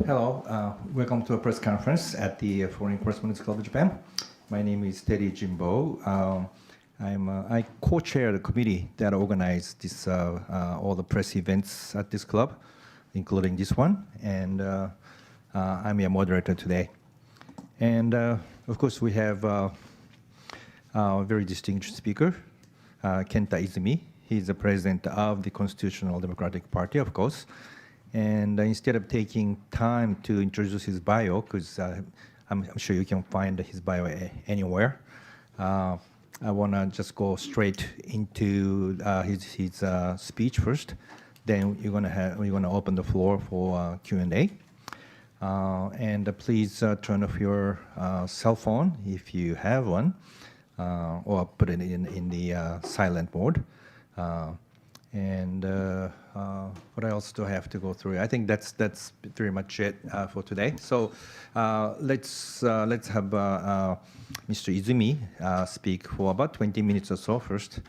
Hello, welcome to a press conference at the Foreign Correspondents Club of Japan. My name is Teddy Jimbo. I co-chair the committee that organized this, all the press events at this club, including this one, and I'm your moderator today. And of course, we have a very distinguished speaker, Kenta Izumi. He's the president of the Constitutional Democratic Party, of course. And instead of taking time to introduce his bio, because I'm sure you can find his bio anywhere, I want to just go straight into his speech first. Then we're gonna open the floor for Q&A. And please turn off your cell phone if you have one, or put it in the silent mode. And what else do I have to go through? I think that's pretty much it for today. So let's have Mr. Izumi speak for about 20 minutes or so first.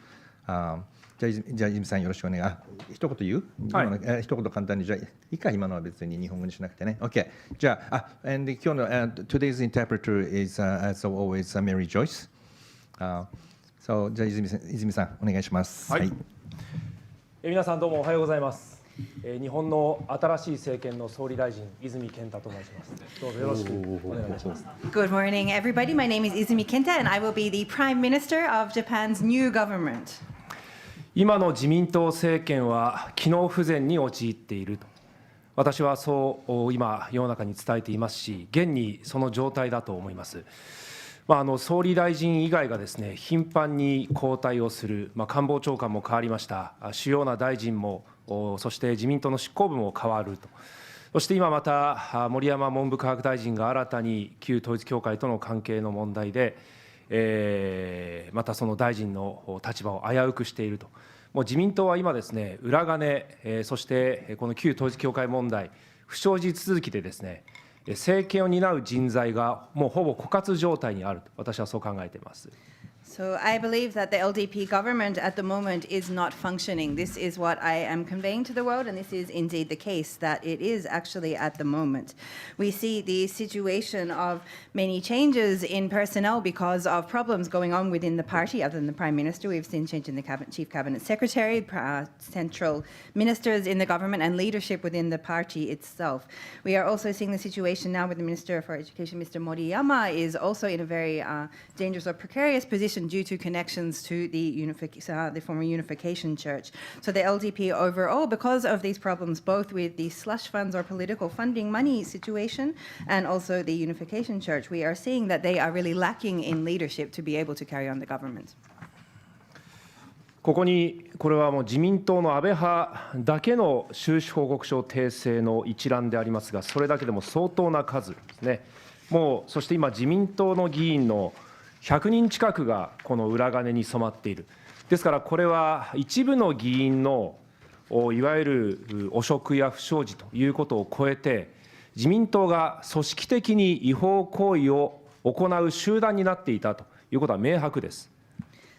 じゃあ泉さんよろしくお願い。一言言う？はい。一言簡単にじゃあいいか今のは別に日本語にしなくてね。OK。じゃあand 今日のtoday's interpreter is as always Mary Joyce. So じゃあ泉さんお願いします。はい。皆さんどうもおはようございます。日本の新しい政権の総理大臣泉健太と申します。どうぞよろしくお願いいたします。Good morning, everybody. My name is Izumi Kenta, and I will be the Prime Minister of Japan's new government. 今の自民党政権は機能不全に陥っていると。私はそう今世の中に伝えていますし、現にその状態だと思います。総理大臣以外がですね、頻繁に交代をする、官房長官も変わりました、主要な大臣も、そして自民党の執行部も変わると、そして今また森山文部科学大臣が新たに旧統一教会との関係の問題で、またその大臣の立場を危うくしていると、もう自民党は今ですね、裏金、そしてこの旧統一教会問題、不祥事続きでですね、政権を担う人材がもうほぼ枯渇状態にあると私はそう考えています。So I believe that the LDP government at the moment is not functioning. This is what I am conveying to the world, and this is indeed the case, that it is actually at the moment. We see the situation of many changes in personnel because of problems going on within the party. Other than the Prime Minister, we've seen change in the Chief Cabinet Secretary, central ministers in the government, and leadership within the party itself. We are also seeing the situation now with the Minister for Education, Mr. Moriyama, is also in a very dangerous or precarious position due to connections to the former Unification Church. So the LDP overall, because of these problems, both with the slush funds or political funding money situation and also the Unification Church, we are seeing that they are really lacking in leadership to be able to carry on the government. ここにこれはもう自民党の安倍派だけの収支報告書訂正の一覧でありますが、それだけでも相当な数ですね。もうそして今自民党の議員の100人近くがこの裏金に染まっている。ですからこれは一部の議員のいわゆる汚職や不祥事ということを超えて、自民党が組織的に違法行為を行う集団になっていたということは明白です。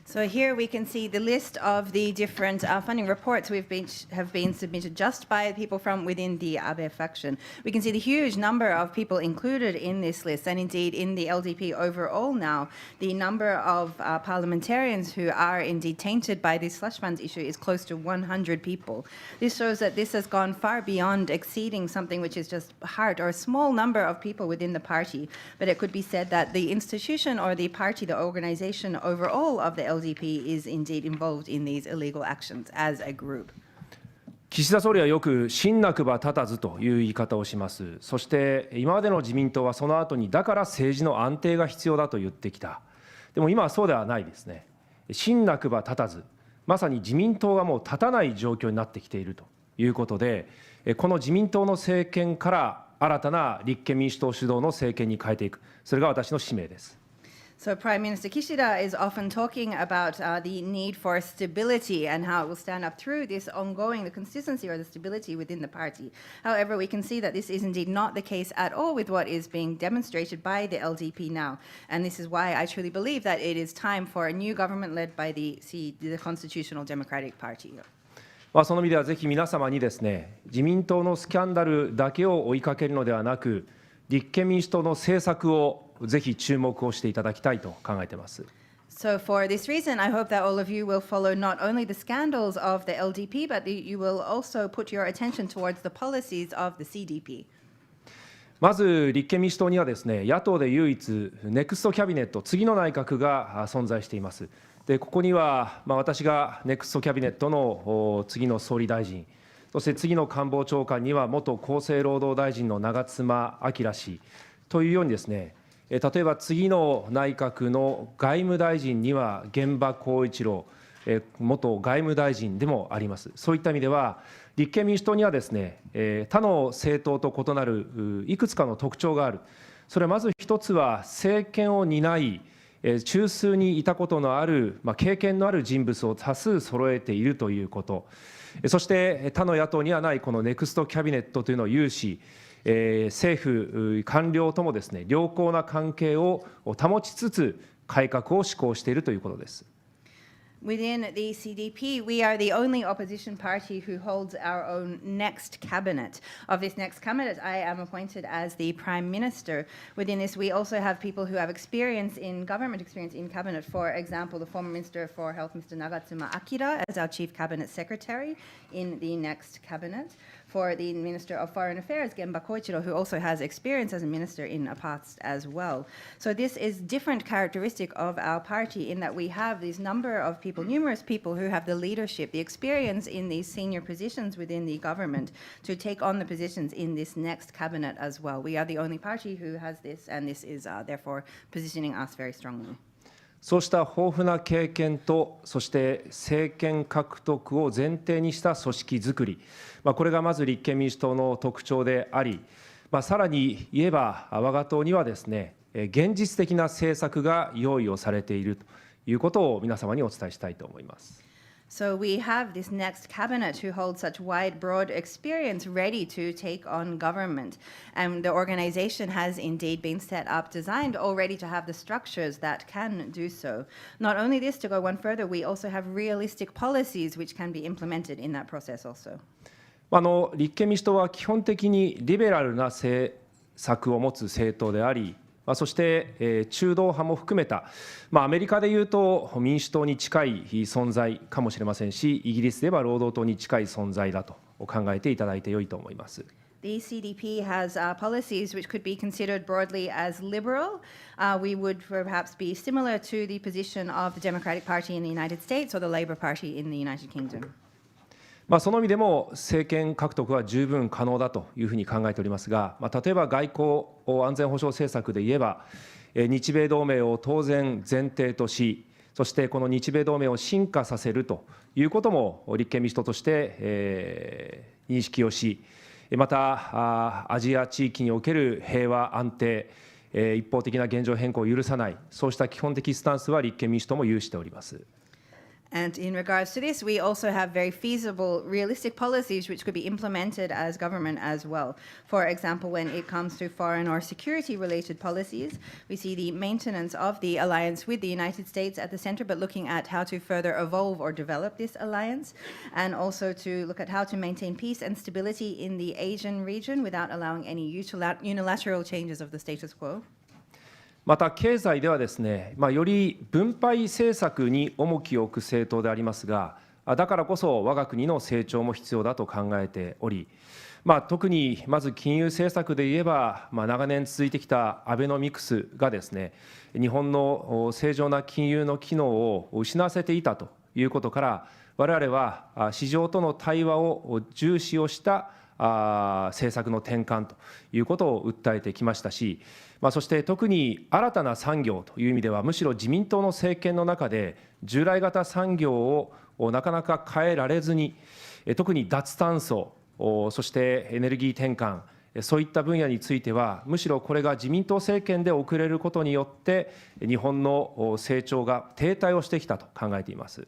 So here we can see the list of the different funding reports have been submitted just by people from within the Abe faction. We can see the huge number of people included in this list, and indeed in the LDP overall now, the number of parliamentarians who are indeed tainted by this slush funds issue is close to 100 people. This shows that this has gone far beyond exceeding something which is just heart or a small number of people within the party, but it could be said that the institution or the party, the organization overall of the LDP is indeed involved in these illegal actions as a group. 岸田総理はよく信なくば立たずという言い方をします。そして今までの自民党はその後にだから政治の安定が必要だと言ってきた。でも今はそうではないですね。信なくば立たず、まさに自民党がもう立たない状況になってきているということで、この自民党の政権から新たな立憲民主党主導の政権に変えていく、それが私の使命です。So Prime Minister Kishida is often talking about the need for stability and how it will stand up through this ongoing, the consistency or the stability within the party. However, we can see that this is indeed not the case at all with what is being demonstrated by the LDP now. And this is why I truly believe that it is time for a new government led by the Constitutional Democratic Party. その意味ではぜひ皆様にですね、自民党のスキャンダルだけを追いかけるのではなく、立憲民主党の政策をぜひ注目をしていただきたいと考えています。So for this reason, I hope that all of you will follow not only the scandals of the LDP, but you will also put your attention towards the policies of the CDP. まず立憲民主党にはですね、野党で唯一、ネクストキャビネット、次の内閣が存在しています。で、ここには、私がネクストキャビネットの次の総理大臣、そして次の官房長官には元厚生労働大臣の長妻昭氏というようにですね、例えば次の内閣の外務大臣には玄葉光一郎元外務大臣でもあります。そういった意味では、立憲民主党にはですね、他の政党と異なるいくつかの特徴がある。それはまず一つは、政権を担い、中枢にいたことのある、経験のある人物を多数揃えているということ、そして他の野党にはないこのネクストキャビネットというのを有し、政府官僚ともですね、良好な関係を保ちつつ、改革を施行しているということです。Within the CDP, we are the only opposition party who holds our own next cabinet. Of this next cabinet, I am appointed as the Prime Minister. Within this, we also have people who have experience in government experience in cabinet. For example, the former Minister for Health, Mr. Nagatsuma Akira, as our Chief Cabinet Secretary in the next cabinet. For the Minister of Foreign Affairs, Genba Koichiro, who also has experience as a minister in a past as well. So this is different characteristic of our party in that we have this number of people, numerous people who have the leadership, the experience in these senior positions within the government to take on the positions in this next cabinet as well. We are the only party who has this, and this is therefore positioning us very strongly. そうした豊富な経験と、そして政権獲得を前提にした組織づくり、これがまず立憲民主党の特徴であり、さらに言えば、我が党にはですね、現実的な政策が用意をされているということを皆様にお伝えしたいと思います。So we have this next cabinet who holds such wide, broad experience ready to take on government. And the organization has indeed been set up, designed already to have the structures that can do so. Not only this, to go one further, we also have realistic policies which can be implemented in that process also. 立憲民主党は基本的にリベラルな政策を持つ政党であり、そして中道派も含めた、アメリカでいうと民主党に近い存在かもしれませんし、イギリスでは労働党に近い存在だと考えていただいてよいと思います。The CDP has policies which could be considered broadly as liberal. We would perhaps be similar to the position of the Democratic Party in the United States or the Labour Party in the United Kingdom. その意味でも政権獲得は十分可能だというふうに考えておりますが、例えば外交安全保障政策で言えば、日米同盟を当然前提とし、そしてこの日米同盟を深化させるということも立憲民主党として、認識をし、またアジア地域における平和安定、一方的な現状変更を許さない、そうした基本的スタンスは立憲民主党も有しております。And in regards to this, we also have very feasible, realistic policies which could be implemented as government as well. For example, when it comes to foreign or security-related policies, we see the maintenance of the alliance with the United States at the center, but looking at how to further evolve or develop this alliance, and also to look at how to maintain peace and stability in the Asian region without allowing any unilateral changes of the status quo. また経済ではですね、より分配政策に重きを置く政党でありますが、だからこそ我が国の成長も必要だと考えており、特にまず金融政策で言えば、長年続いてきたアベノミクスがですね、日本の正常な金融の機能を失わせていたということから、我々は市場との対話を重視をした政策の転換ということを訴えてきましたし、そして特に新たな産業という意味では、むしろ自民党の政権の中で従来型産業をなかなか変えられずに、特に脱炭素、そしてエネルギー転換、そういった分野については、むしろこれが自民党政権で遅れることによって、日本の成長が停滞をしてきたと考えています。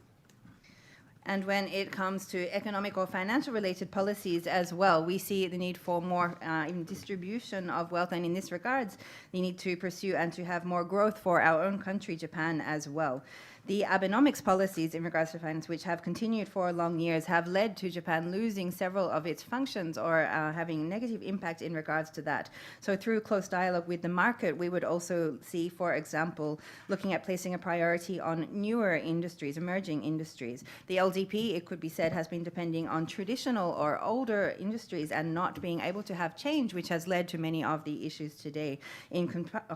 And when it comes to economic or financial related policies as well, we see the need for more distribution of wealth, and in this regards, the need to pursue and to have more growth for our own country, Japan, as well. The Abenomics policies in regards to finance, which have continued for long years, have led to Japan losing several of its functions or having negative impact in regards to that. So through close dialogue with the market, we would also see, for example, looking at placing a priority on newer industries, emerging industries. The LDP, it could be said, has been depending on traditional or older industries and not being able to have change, which has led to many of the issues today. In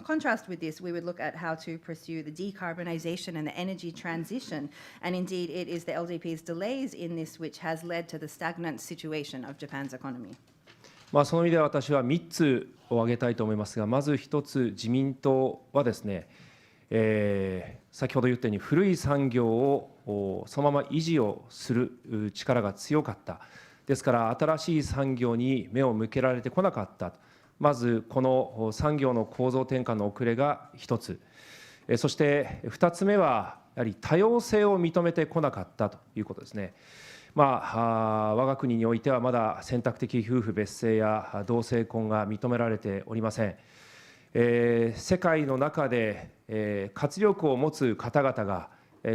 contrast with this, we would look at how to pursue the decarbonization and the energy transition, and indeed it is the LDP's delays in this which has led to the stagnant situation of Japan's economy. その意味では私は3つを挙げたいと思いますが、まず1つ、自民党はですね、先ほど言ったように古い産業をそのまま維持をする力が強かった。ですから新しい産業に目を向けられてこなかった。まずこの産業の構造転換の遅れが1つ。そして2つ目はやはり多様性を認めてこなかったということですね。我が国においてはまだ選択的夫婦別姓や同性婚が認められておりません。世界の中で活力を持つ方々が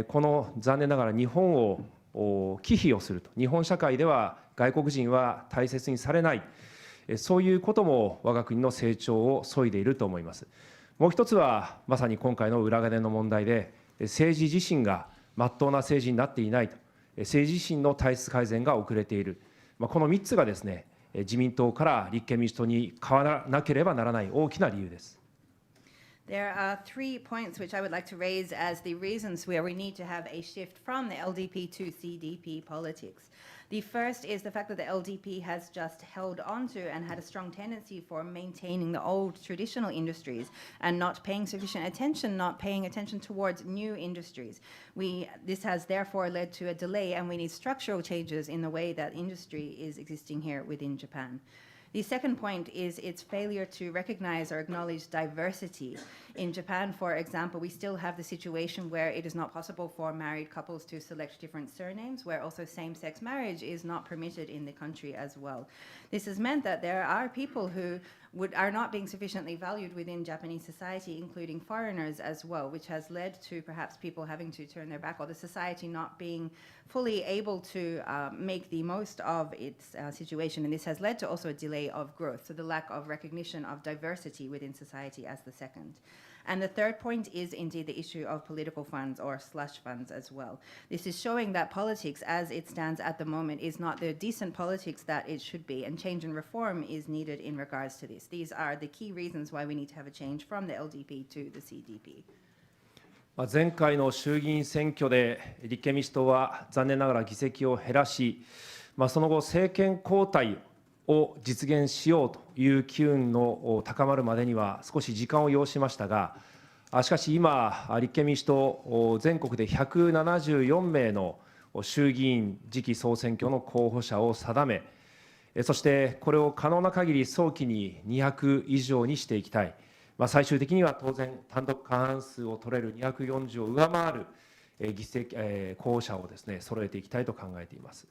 この残念ながら日本を忌避をすると、日本社会では外国人は大切にされない、そういうことも我が国の成長を削いでいると思います。もう一つはまさに今回の裏金の問題で、政治自身が真っ当な政治になっていないと、政治自身の体質改善が遅れている、この3つがですね、自民党から立憲民主党に変わらなければならない大きな理由です。There are 3 points which I would like to raise as the reasons where we need to have a shift from the LDP to CDP politics. The first is the fact that the LDP has just held on to and had a strong tendency for maintaining the old traditional industries and not paying sufficient attention, not paying attention towards new industries. This has therefore led to a delay, and we need structural changes in the way that industry is existing here within Japan. The second point is its failure to recognize or acknowledge diversity. In Japan, for example, we still have the situation where it is not possible for married couples to select different surnames, where also same-sex marriage is not permitted in the country as well. This has meant that there are people who are not being sufficiently valued within Japanese society, including foreigners as well, which has led to perhaps people having to turn their back, or the society not being fully able to make the most of its situation. And this has led to also a delay of growth, so the lack of recognition of diversity within society as the second. And the third point is indeed the issue of political funds or slush funds as well. This is showing that politics as it stands at the moment is not the decent politics that it should be, and change and reform is needed in regards to this. These are the key reasons why we need to have a change from the LDP to the CDP. 前回の衆議院選挙で立憲民主党は残念ながら議席を減らし、その後政権交代を実現しようという機運の高まるまでには少し時間を要しましたが、しかし今、立憲民主党、全国で174名の衆議院次期総選挙の候補者を定め、そしてこれを可能な限り早期に200以上にしていきたい、最終的には当然、単独過半数を取れる240を上回る議席候補者をですね、揃えていきたいと考えています。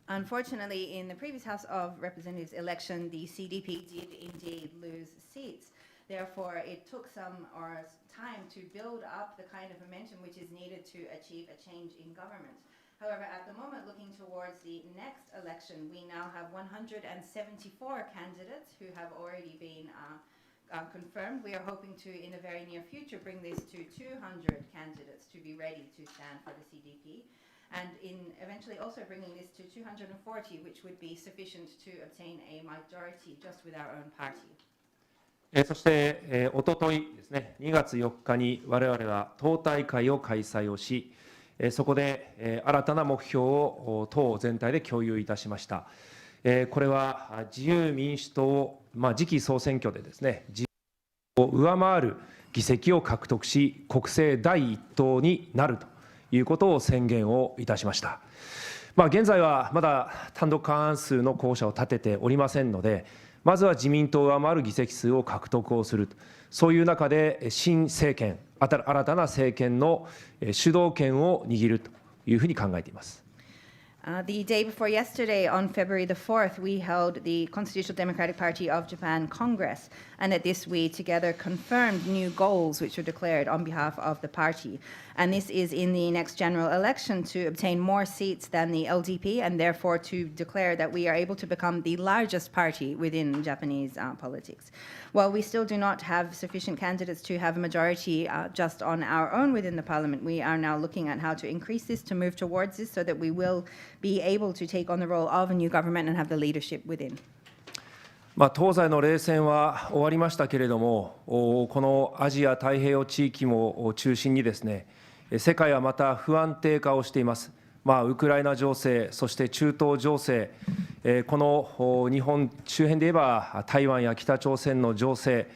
Unfortunately, in the previous House of Representatives election, the CDP did indeed lose seats. Therefore, it took some time to build up the kind of momentum which is needed to achieve a change in government. However, at the moment, looking towards the next election, we now have 174 candidates who have already been confirmed. We are hoping to, in the very near future, bring this to 200 candidates to be ready to stand for the CDP. And in eventually also bringing this to 240, which would be sufficient to obtain a majority just with our own party. そして、おとといですね、2月4日に我々は党大会を開催をし、そこで新たな目標を党全体で共有いたしました。これは自由民主党、次期総選挙でですね、自由を上回る議席を獲得し、国政第一党になるということを宣言をいたしました。現在はまだ単独過半数の候補者を立てておりませんので、まずは自民党を上回る議席数を獲得をする、そういう中で新政権、新たな政権の主導権を握るというふうに考えています。The day before yesterday, on February the 4th, we held the Constitutional Democratic Party of Japan Congress, and at this we together confirmed new goals which were declared on behalf of the party. And this is in the next general election to obtain more seats than the LDP, and therefore to declare that we are able to become the largest party within Japanese politics. While we still do not have sufficient candidates to have a majority just on our own within the parliament, we are now looking at how to increase this, to move towards this, so that we will be able to take on the role of a new government and have the leadership within. 東西の冷戦は終わりましたけれども、このアジア太平洋地域も中心にですね、世界はまた不安定化をしています。ウクライナ情勢、そして中東情勢、この日本周辺で言えば台湾や北朝鮮の情勢、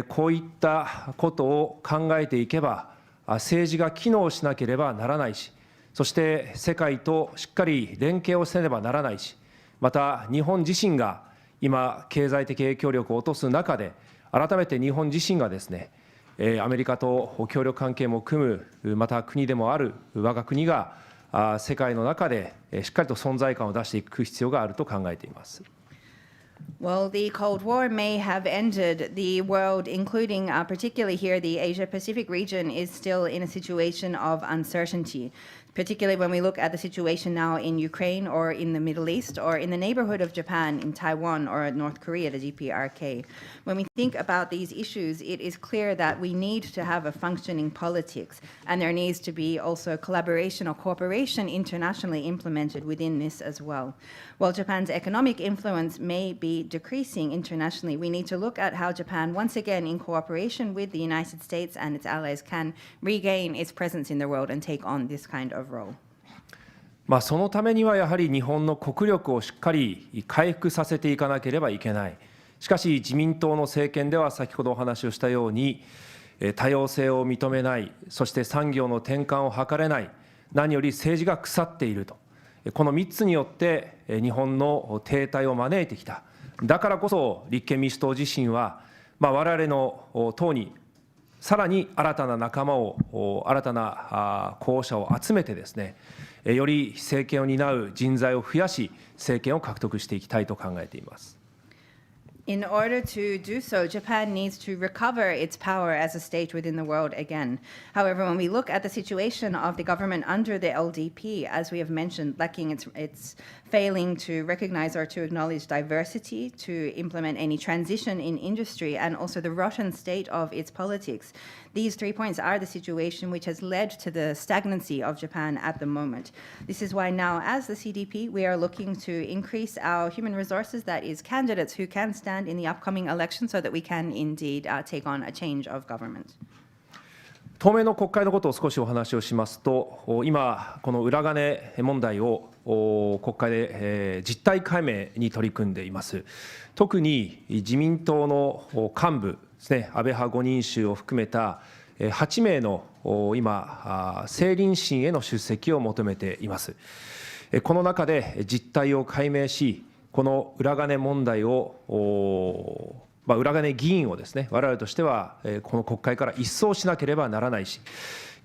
こういったことを考えていけば、政治が機能しなければならないし、そして世界としっかり連携をせねばならないし、また日本自身が今、経済的影響力を落とす中で、改めて日本自身がですね、アメリカと協力関係も組む、また国でもある我が国が、世界の中でしっかりと存在感を出していく必要があると考えています。Well, the Cold War may have ended. The world, including particularly here, the Asia-Pacific region, is still in a situation of uncertainty, particularly when we look at the situation now in Ukraine or in the Middle East or in the neighborhood of Japan, in Taiwan or North Korea, the DPRK. When we think about these issues, it is clear that we need to have a functioning politics, and there needs to be also collaboration or cooperation internationally implemented within this as well. While Japan's economic influence may be decreasing internationally, we need to look at how Japan, once again in cooperation with the United States and its allies, can regain its presence in the world and take on this kind of role. そのためにはやはり日本の国力をしっかり回復させていかなければいけない。しかし自民党の政権では先ほどお話をしたように、多様性を認めない、そして産業の転換を図れない、何より政治が腐っていると、この3つによって日本の停滞を招いてきた。だからこそ立憲民主党自身は、我々の党にさらに新たな仲間を、新たな候補者を集めてですね、より政権を担う人材を増やし、政権を獲得していきたいと考えています。In order to do so, Japan needs to recover its power as a state within the world again. However, when we look at the situation of the government under the LDP, as we have mentioned, lacking its failing to recognize or to acknowledge diversity, to implement any transition in industry, and also the rotten state of its politics. These 3 points are the situation which has led to the stagnancy of Japan at the moment. This is why now, as the CDP, we are looking to increase our human resources, that is, candidates who can stand in the upcoming election, so that we can indeed take on a change of government. 当面の国会のことを少しお話をしますと、今、この裏金問題を国会で実態解明に取り組んでいます。特に自民党の幹部ですね、安倍派5人衆を含めた8名の今、政倫審への出席を求めています。この中で実態を解明し、この裏金問題を裏金議員をですね、我々としてはこの国会から一掃しなければならないし、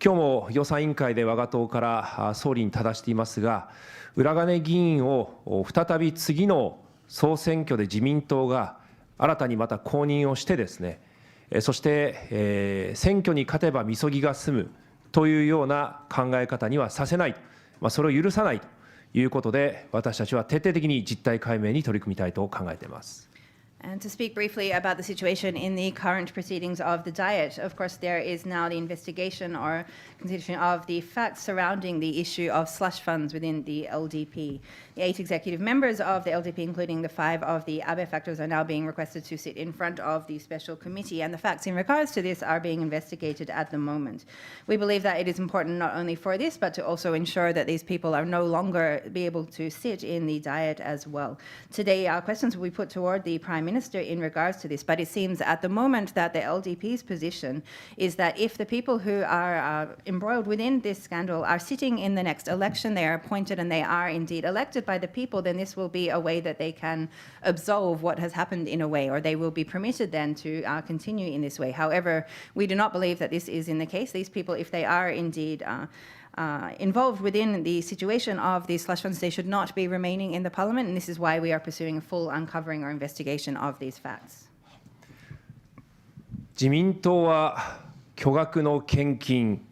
今日も予算委員会で我が党から総理に正していますが、裏金議員を再び次の総選挙で自民党が新たにまた公認をしてですね、そして選挙に勝てばみそぎが済むというような考え方にはさせない、それを許さないということで、私たちは徹底的に実態解明に取り組みたいと考えています。And to speak briefly about the situation in the current proceedings of the Diet, of course, there is now the investigation or consideration of the facts surrounding the issue of slush funds within the LDP. The 8 executive members of the LDP, including the 5 of the Abe factors, are now being requested to sit in front of the special committee, and the facts in regards to this are being investigated at the moment. We believe that it is important not only for this, but to also ensure that these people are no longer be able to sit in the Diet as well. Today, our questions will be put toward the Prime Minister in regards to this, but it seems at the moment that the LDP's position is that if the people who are embroiled within this scandal are sitting in the next election, they are appointed and they are indeed elected by the people, then this will be a way that they can absolve what has happened in a way, or they will be permitted then to continue in this way. However, we do not believe that this is in the case. These people, if they are indeed involved within the situation of these slush funds, they should not be remaining in the parliament, and this is why we are pursuing a full uncovering or investigation of these facts. 自民党は巨額の献金、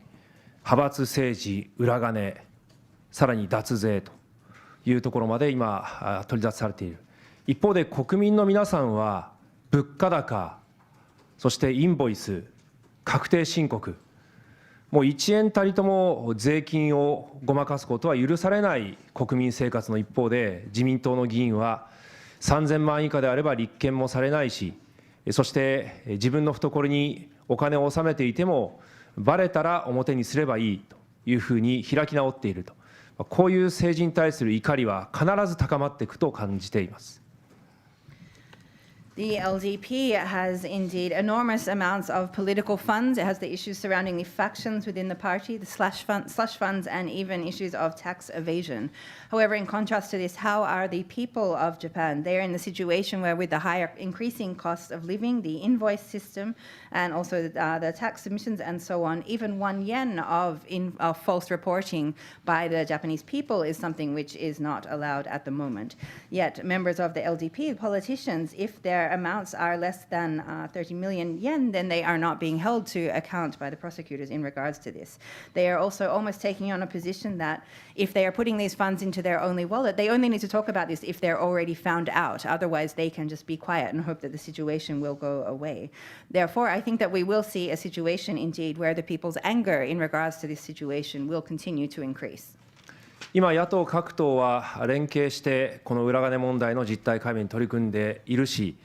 派閥政治、裏金、さらに脱税というところまで今、取り沙汰されている。一方で国民の皆さんは、物価高、そしてインボイス、確定申告、もう1円たりとも税金をごまかすことは許されない国民生活の一方で、自民党の議員は3000万以下であれば立憲もされないし、そして自分の懐にお金を納めていても、ばれたら表にすればいいというふうに開き直っていると、こういう政治に対する怒りは必ず高まっていくと感じています。The LDP has indeed enormous amounts of political funds. It has the issues surrounding the factions within the party, the slush funds, and even issues of tax evasion. However, in contrast to this, how are the people of Japan? They're in the situation where, with the higher increasing cost of living, the invoice system, and also the tax submissions and so on, even 1 yen of false reporting by the Japanese people is something which is not allowed at the moment. Yet, members of the LDP, politicians, if their amounts are less than 30 million yen, then they are not being held to account by the prosecutors in regards to this. They are also almost taking on a position that if they are putting these funds into their only wallet, they only need to talk about this if they're already found out. Otherwise, they can just be quiet and hope that the situation will go away. Therefore, I think that we will see a situation indeed where the people's anger in regards to this situation will continue to increase. 今、野党各党は連携して、この裏金問題の実態解明に取り組んでいるし、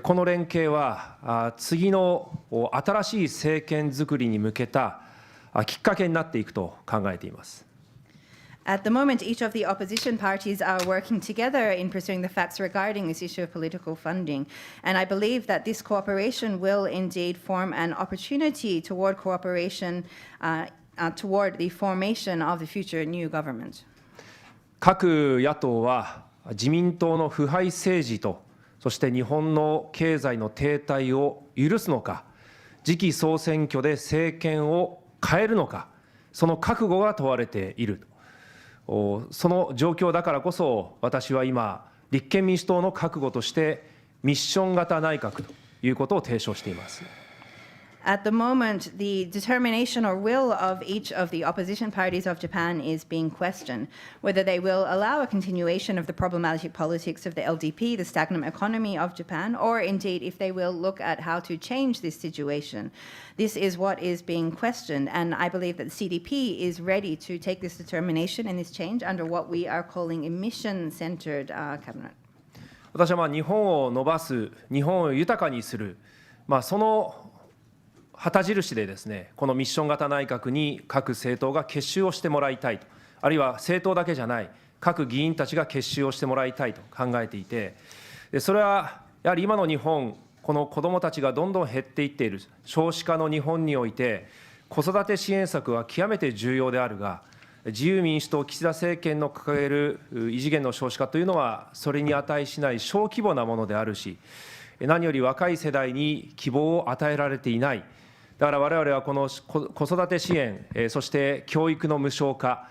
この連携は次の新しい政権作りに向けたきっかけになっていくと考えています。At the moment, each of the opposition parties are working together in pursuing the facts regarding this issue of political funding. And I believe that this cooperation will indeed form an opportunity toward cooperation toward the formation of the future new government. 各野党は自民党の腐敗政治と、そして日本の経済の停滞を許すのか、次期総選挙で政権を変えるのか、その覚悟が問われている。その状況だからこそ、私は今、立憲民主党の覚悟として、ミッション型内閣ということを提唱しています。At the moment, the determination or will of each of the opposition parties of Japan is being questioned. Whether they will allow a continuation of the problematic politics of the LDP, the stagnant economy of Japan, or indeed if they will look at how to change this situation. This is what is being questioned, and I believe that the CDP is ready to take this determination and this change under what we are calling a mission-centered cabinet. 私は日本を伸ばす、日本を豊かにする、その旗印でですね、このミッション型内閣に各政党が結集をしてもらいたいと、あるいは政党だけじゃない、各議員たちが結集をしてもらいたいと考えていて、それはやはり今の日本、この子どもたちがどんどん減っていっている少子化の日本において、子育て支援策は極めて重要であるが、自由民主党、岸田政権の掲げる異次元の少子化というのは、それに値しない小規模なものであるし、何より若い世代に希望を与えられていない。だから我々はこの子育て支援、そして教育の無償化、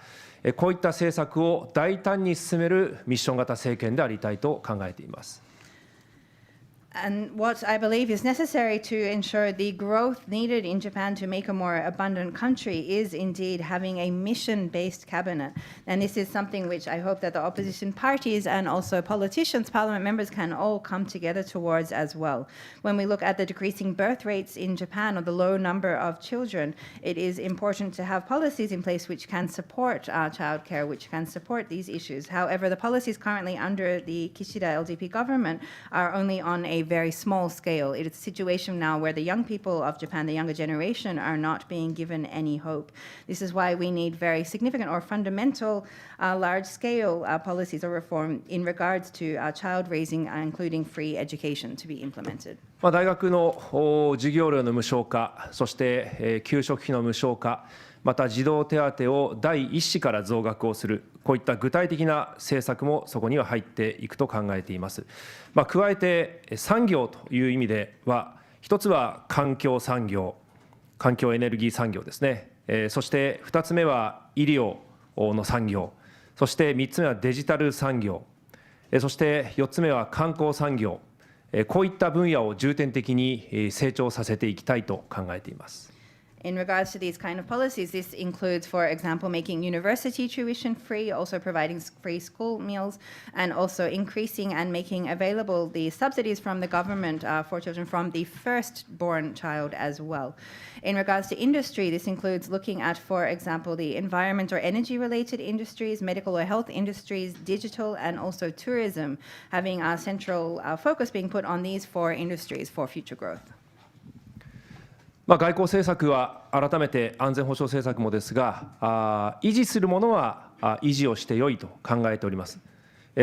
こういった政策を大胆に進めるミッション型政権でありたいと考えています。And what I believe is necessary to ensure the growth needed in Japan to make a more abundant country is indeed having a mission-based cabinet. And this is something which I hope that the opposition parties and also politicians, parliament members can all come together towards as well. When we look at the decreasing birth rates in Japan or the low number of children, it is important to have policies in place which can support childcare, which can support these issues. However, the policies currently under the Kishida LDP government are only on a very small scale. It is a situation now where the young people of Japan, the younger generation, are not being given any hope. This is why we need very significant or fundamental large-scale policies or reform in regards to child raising, including free education, to be implemented. 大学の授業料の無償化、そして給食費の無償化、また児童手当を第一子から増額をする、こういった具体的な政策もそこには入っていくと考えています。加えて産業という意味では、一つは環境産業、環境エネルギー産業ですね。そして2つ目は医療の産業、そして3つ目はデジタル産業、そして4つ目は観光産業、こういった分野を重点的に成長させていきたいと考えています。In regards to these kind of policies, this includes, for example, making university tuition free, also providing free school meals, and also increasing and making available the subsidies from the government for children from the firstborn child as well. In regards to industry, this includes looking at, for example, the environment or energy-related industries, medical or health industries, digital, and also tourism, having a central focus being put on these 4 industries for future growth. 外交政策は改めて安全保障政策もですが、維持するものは維持をしてよいと考えております。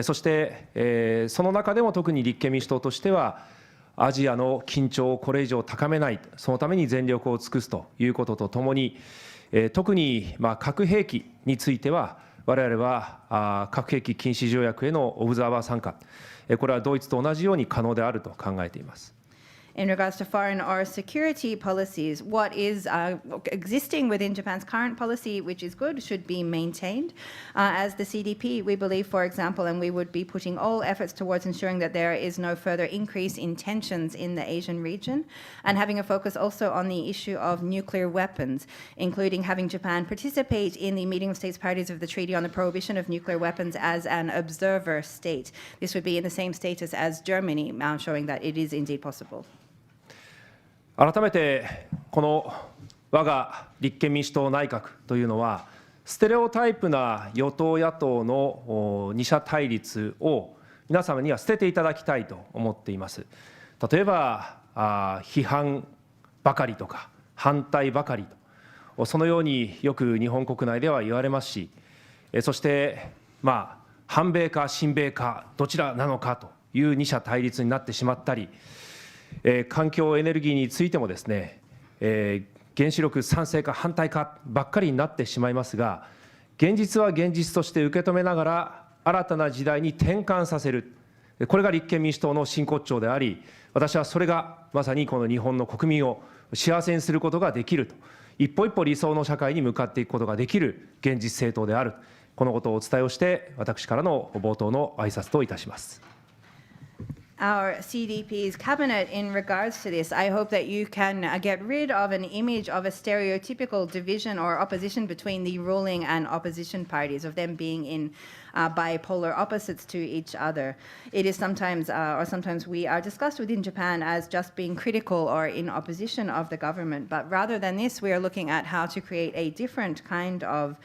そして、その中でも特に立憲民主党としては、アジアの緊張をこれ以上高めない、そのために全力を尽くすということとともに、特に核兵器については、我々は核兵器禁止条約へのオブザーバー参加、これはドイツと同じように可能であると考えています。In regards to foreign or security policies, what is existing within Japan's current policy, which is good, should be maintained. As the CDP, we believe, for example, and we would be putting all efforts towards ensuring that there is no further increase in tensions in the Asian region, and having a focus also on the issue of nuclear weapons, including having Japan participate in the meeting of states parties of the Treaty on the Prohibition of Nuclear Weapons as an observer state. This would be in the same status as Germany, showing that it is indeed possible. 改めてこの我が立憲民主党内閣というのはステレオタイプな与党野党の二者対立を皆様には捨てていただきたいと思っています。例えば批判ばかりとか反対ばかりと、そのようによく日本国内では言われますし、そして反米か親米かどちらなのかという二者対立になってしまったり、環境エネルギーについてもですね、原子力賛成か反対かばっかりになってしまいますが、現実は現実として受け止めながら新たな時代に転換させる、これが立憲民主党の真骨頂であり、私はそれがまさにこの日本の国民を幸せにすることができると、一歩一歩理想の社会に向かっていくことができる現実政党である、このことをお伝えをして私からの冒頭の挨拶といたします。Our CDP's cabinet in regards to this, I hope that you can get rid of an image of a stereotypical division or opposition between the ruling and opposition parties, of them being in bipolar opposites to each other. It is sometimes, or sometimes we are discussed within Japan as just being critical or in opposition of the government, but rather than this, we are looking at how to create a different kind of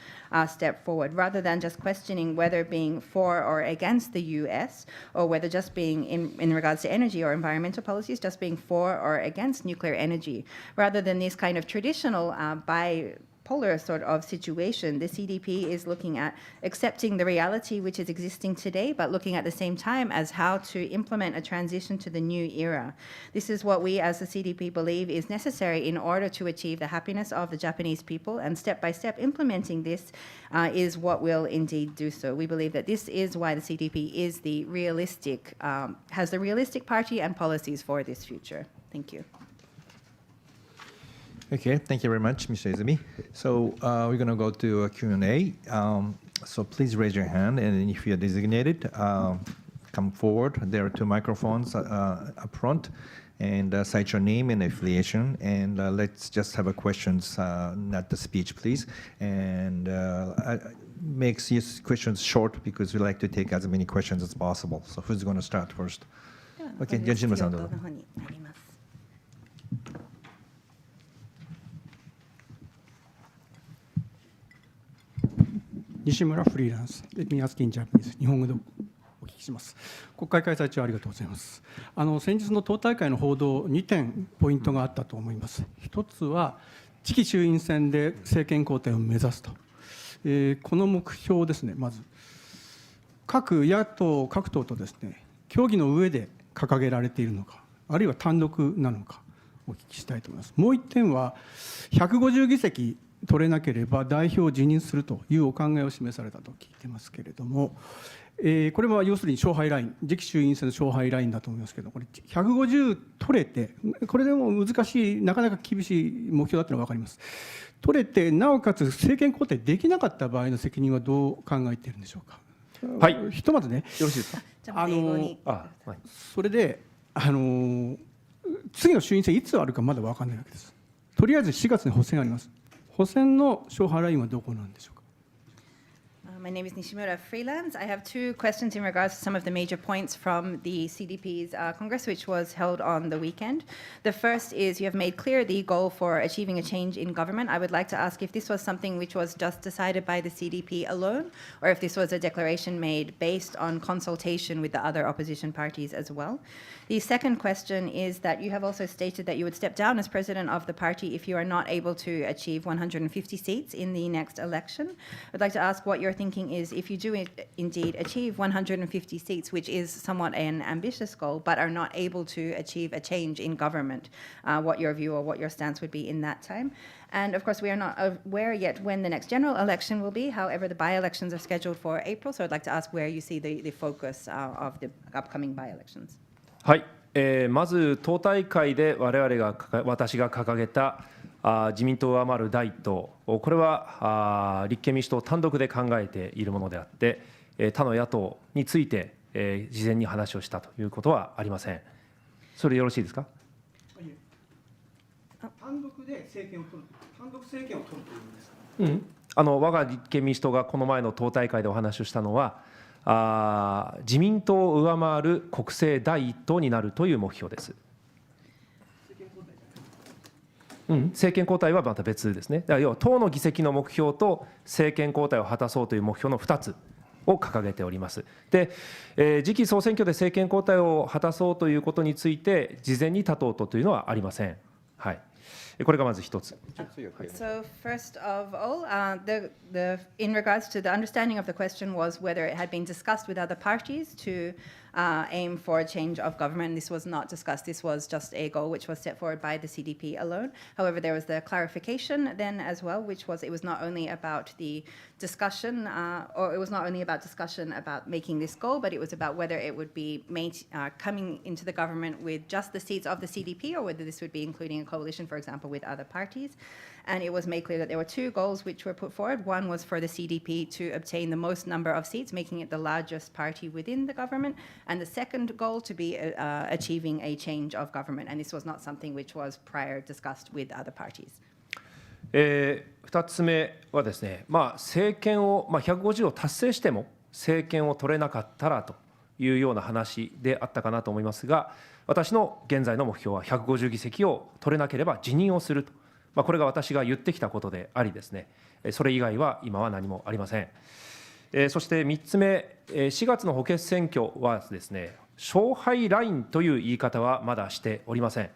step forward, rather than just questioning whether being for or against the US, or whether just being in regards to energy or environmental policies, just being for or against nuclear energy. Rather than this kind of traditional bipolar sort of situation, the CDP is looking at accepting the reality which is existing today, but looking at the same time as how to implement a transition to the new era. This is what we as the CDP believe is necessary in order to achieve the happiness of the Japanese people, and step by step implementing this is what will indeed do so. We believe that this is why the CDP is the realistic, has the realistic party and policies for this future. Thank you. Okay, thank you very much, Mr. Izumi. So we're going to go to a Q&A. So please raise your hand, and if you're designated, come forward. There are 2 microphones up front, and cite your name and affiliation. And let's just have a questions, not the speech, please. And make these questions short because we like to take as many questions as possible. So who's going to start first? Okay, Jin-san. 西村フリーランス、Let me ask in Japanese、日本語でお聞きします。国会開催中ありがとうございます。先日の党大会の報道、2点ポイントがあったと思います。一つは、次期衆院選で政権交代を目指すと。この目標ですね、まず、各野党、各党とですね、協議の上で掲げられているのか、あるいは単独なのか、お聞きしたいと思います。もう1点は、150議席、取れなければ代表を辞任するというお考えを示されたと聞いてますけれども、これは要するに勝敗ライン、次期衆院選の勝敗ラインだと思いますけど、これ、150取れて、これでも難しい、なかなか厳しい目標だというのは分かります。取れて、なおかつ政権交代できなかった場合の責任はどう考えているんでしょうか。はい、ひとまずね、よろしいですか。それで、次の衆院選、いつあるかまだ分からないわけです。とりあえず4月に補選あります。補選の勝敗ラインはどこなんでしょうか。My name is Nishimura Freelance. I have two questions in regards to some of the major points from the CDP's Congress, which was held on the weekend. The first is you have made clear the goal for achieving a change in government. I would like to ask if this was something which was just decided by the CDP alone, or if this was a declaration made based on consultation with the other opposition parties as well. The second question is that you have also stated that you would step down as president of the party if you are not able to achieve 150 seats in the next election. I'd like to ask what you're thinking is if you do indeed achieve 150 seats, which is somewhat an ambitious goal, but are not able to achieve a change in government, what your view or what your stance would be in that time. And of course, we are not aware yet when the next general election will be. However, the by-elections are scheduled for April, so I'd like to ask where you see the focus of the upcoming by-elections. はい、まず党大会で私が掲げた自民党を上回る第一党、これは立憲民主党単独で考えているものであって、他の野党について事前に話をしたということはありません。それでよろしいですか。単独で政権を取る、単独政権を取るというんですか。我が立憲民主党がこの前の党大会でお話をしたのは、自民党を上回る国政第一党になるという目標です。政権交代はまた別ですね。だから要は党の議席の目標と政権交代を果たそうという目標の2つを掲げております。で、次期総選挙で政権交代を果たそうということについて事前に立とうというのはありません。はい。これがまず一つ。So first of all, in regards to the understanding of the question was whether it had been discussed with other parties to aim for a change of government. This was not discussed. This was just a goal which was set forward by the CDP alone. However, there was the clarification then as well, which was it was not only about the discussion, or it was not only about discussion about making this goal, but it was about whether it would be coming into the government with just the seats of the CDP, or whether this would be including a coalition, for example, with other parties. And it was made clear that there were two goals which were put forward. One was for the CDP to obtain the most number of seats, making it the largest party within the government, and the second goal to be achieving a change of government. And this was not something which was prior discussed with other parties. 2つ目はですね、政権を、150を達成しても政権を取れなかったらというような話であったかなと思いますが、私の現在の目標は150議席を取れなければ辞任をすると、これが私が言ってきたことでありですね、それ以外は今は何もありません。そして3つ目、4月の補欠選挙はですね、勝敗ラインという言い方はまだしておりません。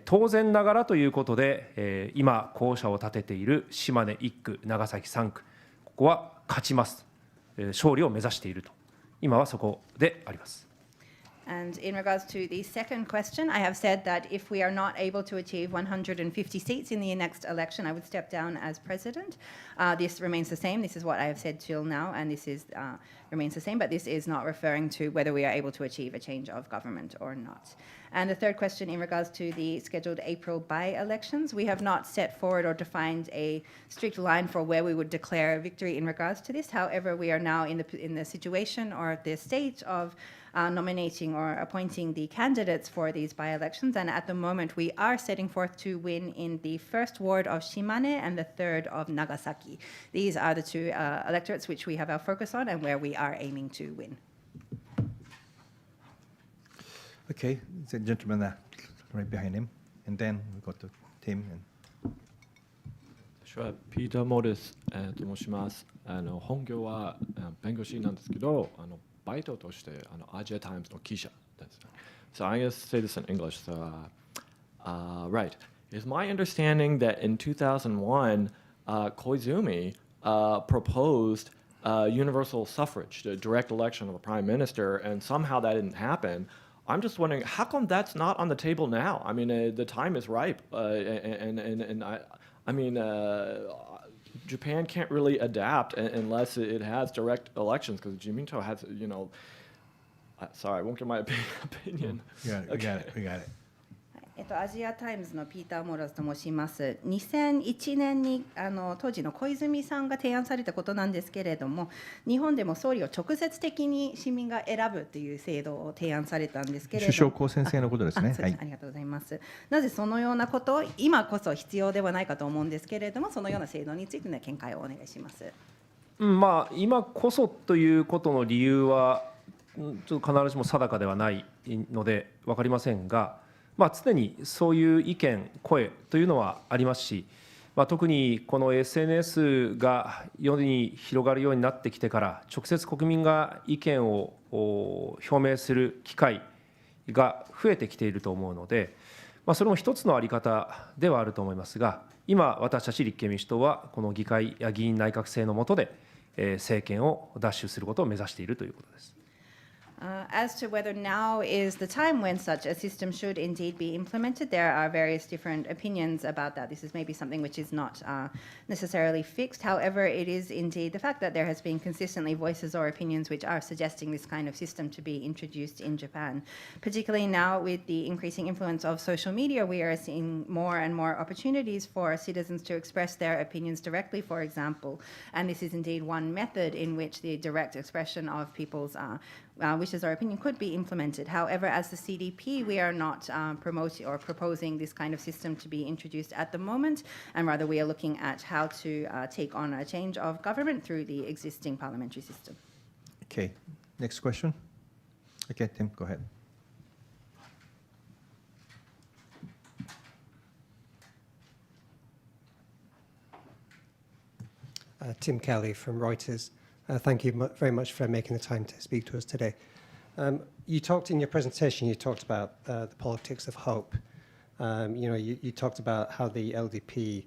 当然ながらということで、今候補者を立てている島根1区、長崎3区、ここは勝ちます、勝利を目指していると、今はそこであります。And in regards to the second question, I have said that if we are not able to achieve 150 seats in the next election, I would step down as president. This remains the same. This is what I have said till now, and this is remains the same, but this is not referring to whether we are able to achieve a change of government or not. And the third question in regards to the scheduled April by-elections, we have not set forward or defined a strict line for where we would declare victory in regards to this. However, we are now in the situation or the stage of nominating or appointing the candidates for these by-elections, and at the moment we are setting forth to win in the first ward of Shimane and the third of Nagasaki. These are the two electorates which we have our focus on and where we are aiming to win. Okay, the gentleman right behind him, and then we got to Tim. 私はピーター・モーレスと申します。本業は弁護士なんですけど、バイトとしてアジアタイムズの記者です。So I guess say this in English. So, right. It's my understanding that in 2001, Koizumi proposed universal suffrage, the direct election of a prime minister, and somehow that didn't happen. I'm just wondering, how come that's not on the table now? I mean, the time is ripe, and I mean, Japan can't really adapt unless it has direct elections because Jiminto has, sorry, I won't give my opinion. We got it. We got it. アジアタイムズのピーター・モラズと申します。2001年に当時の小泉さんが提案されたことなんですけれども、日本でも総理を直接的に市民が選ぶという制度を提案されたんですけれども、首相公選制のことですね。はい、ありがとうございます。なぜそのようなことを今こそ必要ではないかと思うんですけれども、そのような制度についての見解をお願いします。今こそということの理由はちょっと必ずしも定かではないので分かりませんが、常にそういう意見、声というのはありますし、特にこの SNS が世に広がるようになってきてから、直接国民が意見を表明する機会が増えてきていると思うので、それも一つの在り方ではあると思いますが、今、私たち立憲民主党は、この議会や議員内閣制の下で、政権を奪取することを目指しているということです。As to whether now is the time when such a system should indeed be implemented, there are various different opinions about that. This is maybe something which is not necessarily fixed. However, it is indeed the fact that there has been consistently voices or opinions which are suggesting this kind of system to be introduced in Japan. Particularly now with the increasing influence of social media, we are seeing more and more opportunities for citizens to express their opinions directly, for example. And this is indeed one method in which the direct expression of people's wishes or opinion could be implemented. However, as the CDP, we are not promoting or proposing this kind of system to be introduced at the moment, and rather we are looking at how to take on a change of government through the existing parliamentary system. Okay, next question. Okay, Tim, go ahead. Tim Kelly from Reuters. Thank you very much for making the time to speak to us today. You talked in your presentation, you talked about the politics of hope. You talked about how the LDP,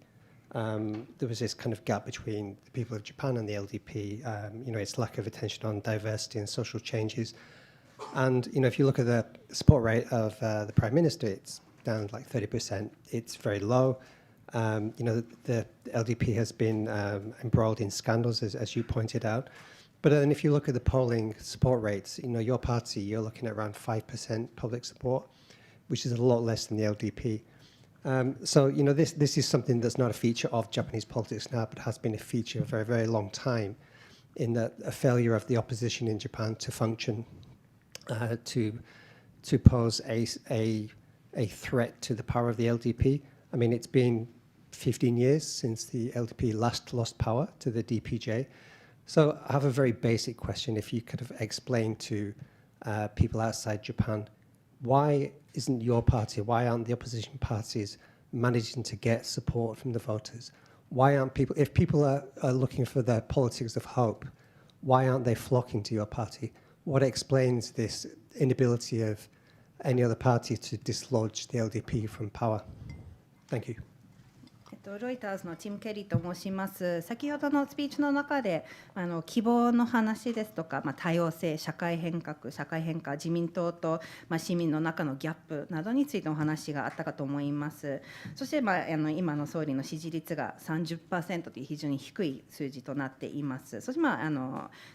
there was this kind of gap between the people of Japan and the LDP, its lack of attention on diversity and social changes. And, if you look at the support rate of the Prime Minister, it's down like 30%. It's very low. The LDP has been embroiled in scandals, as you pointed out. But then if you look at the polling support rates, your party, you're looking at around 5% public support, which is a lot less than the LDP. So, this is something that's not a feature of Japanese politics now, but has been a feature for a very long time, in that a failure of the opposition in Japan to function, to pose a threat to the power of the LDP. I mean, it's been 15 years since the LDP last lost power to the DPJ. So I have a very basic question. If you could have explained to people outside Japan, why isn't your party, why aren't the opposition parties managing to get support from the voters? Why aren't people, if people are looking for the politics of hope, why aren't they flocking to your party? What explains this inability of any other party to dislodge the LDP from power? Thank you. ロイターズのティム・ケリーと申します。先ほどのスピーチの中で希望の話ですとか、多様性、社会変化、自民党と市民の中のギャップなどについてお話があったかと思います。そして、今の総理の支持率が 30% という非常に低い数字となっています。そして、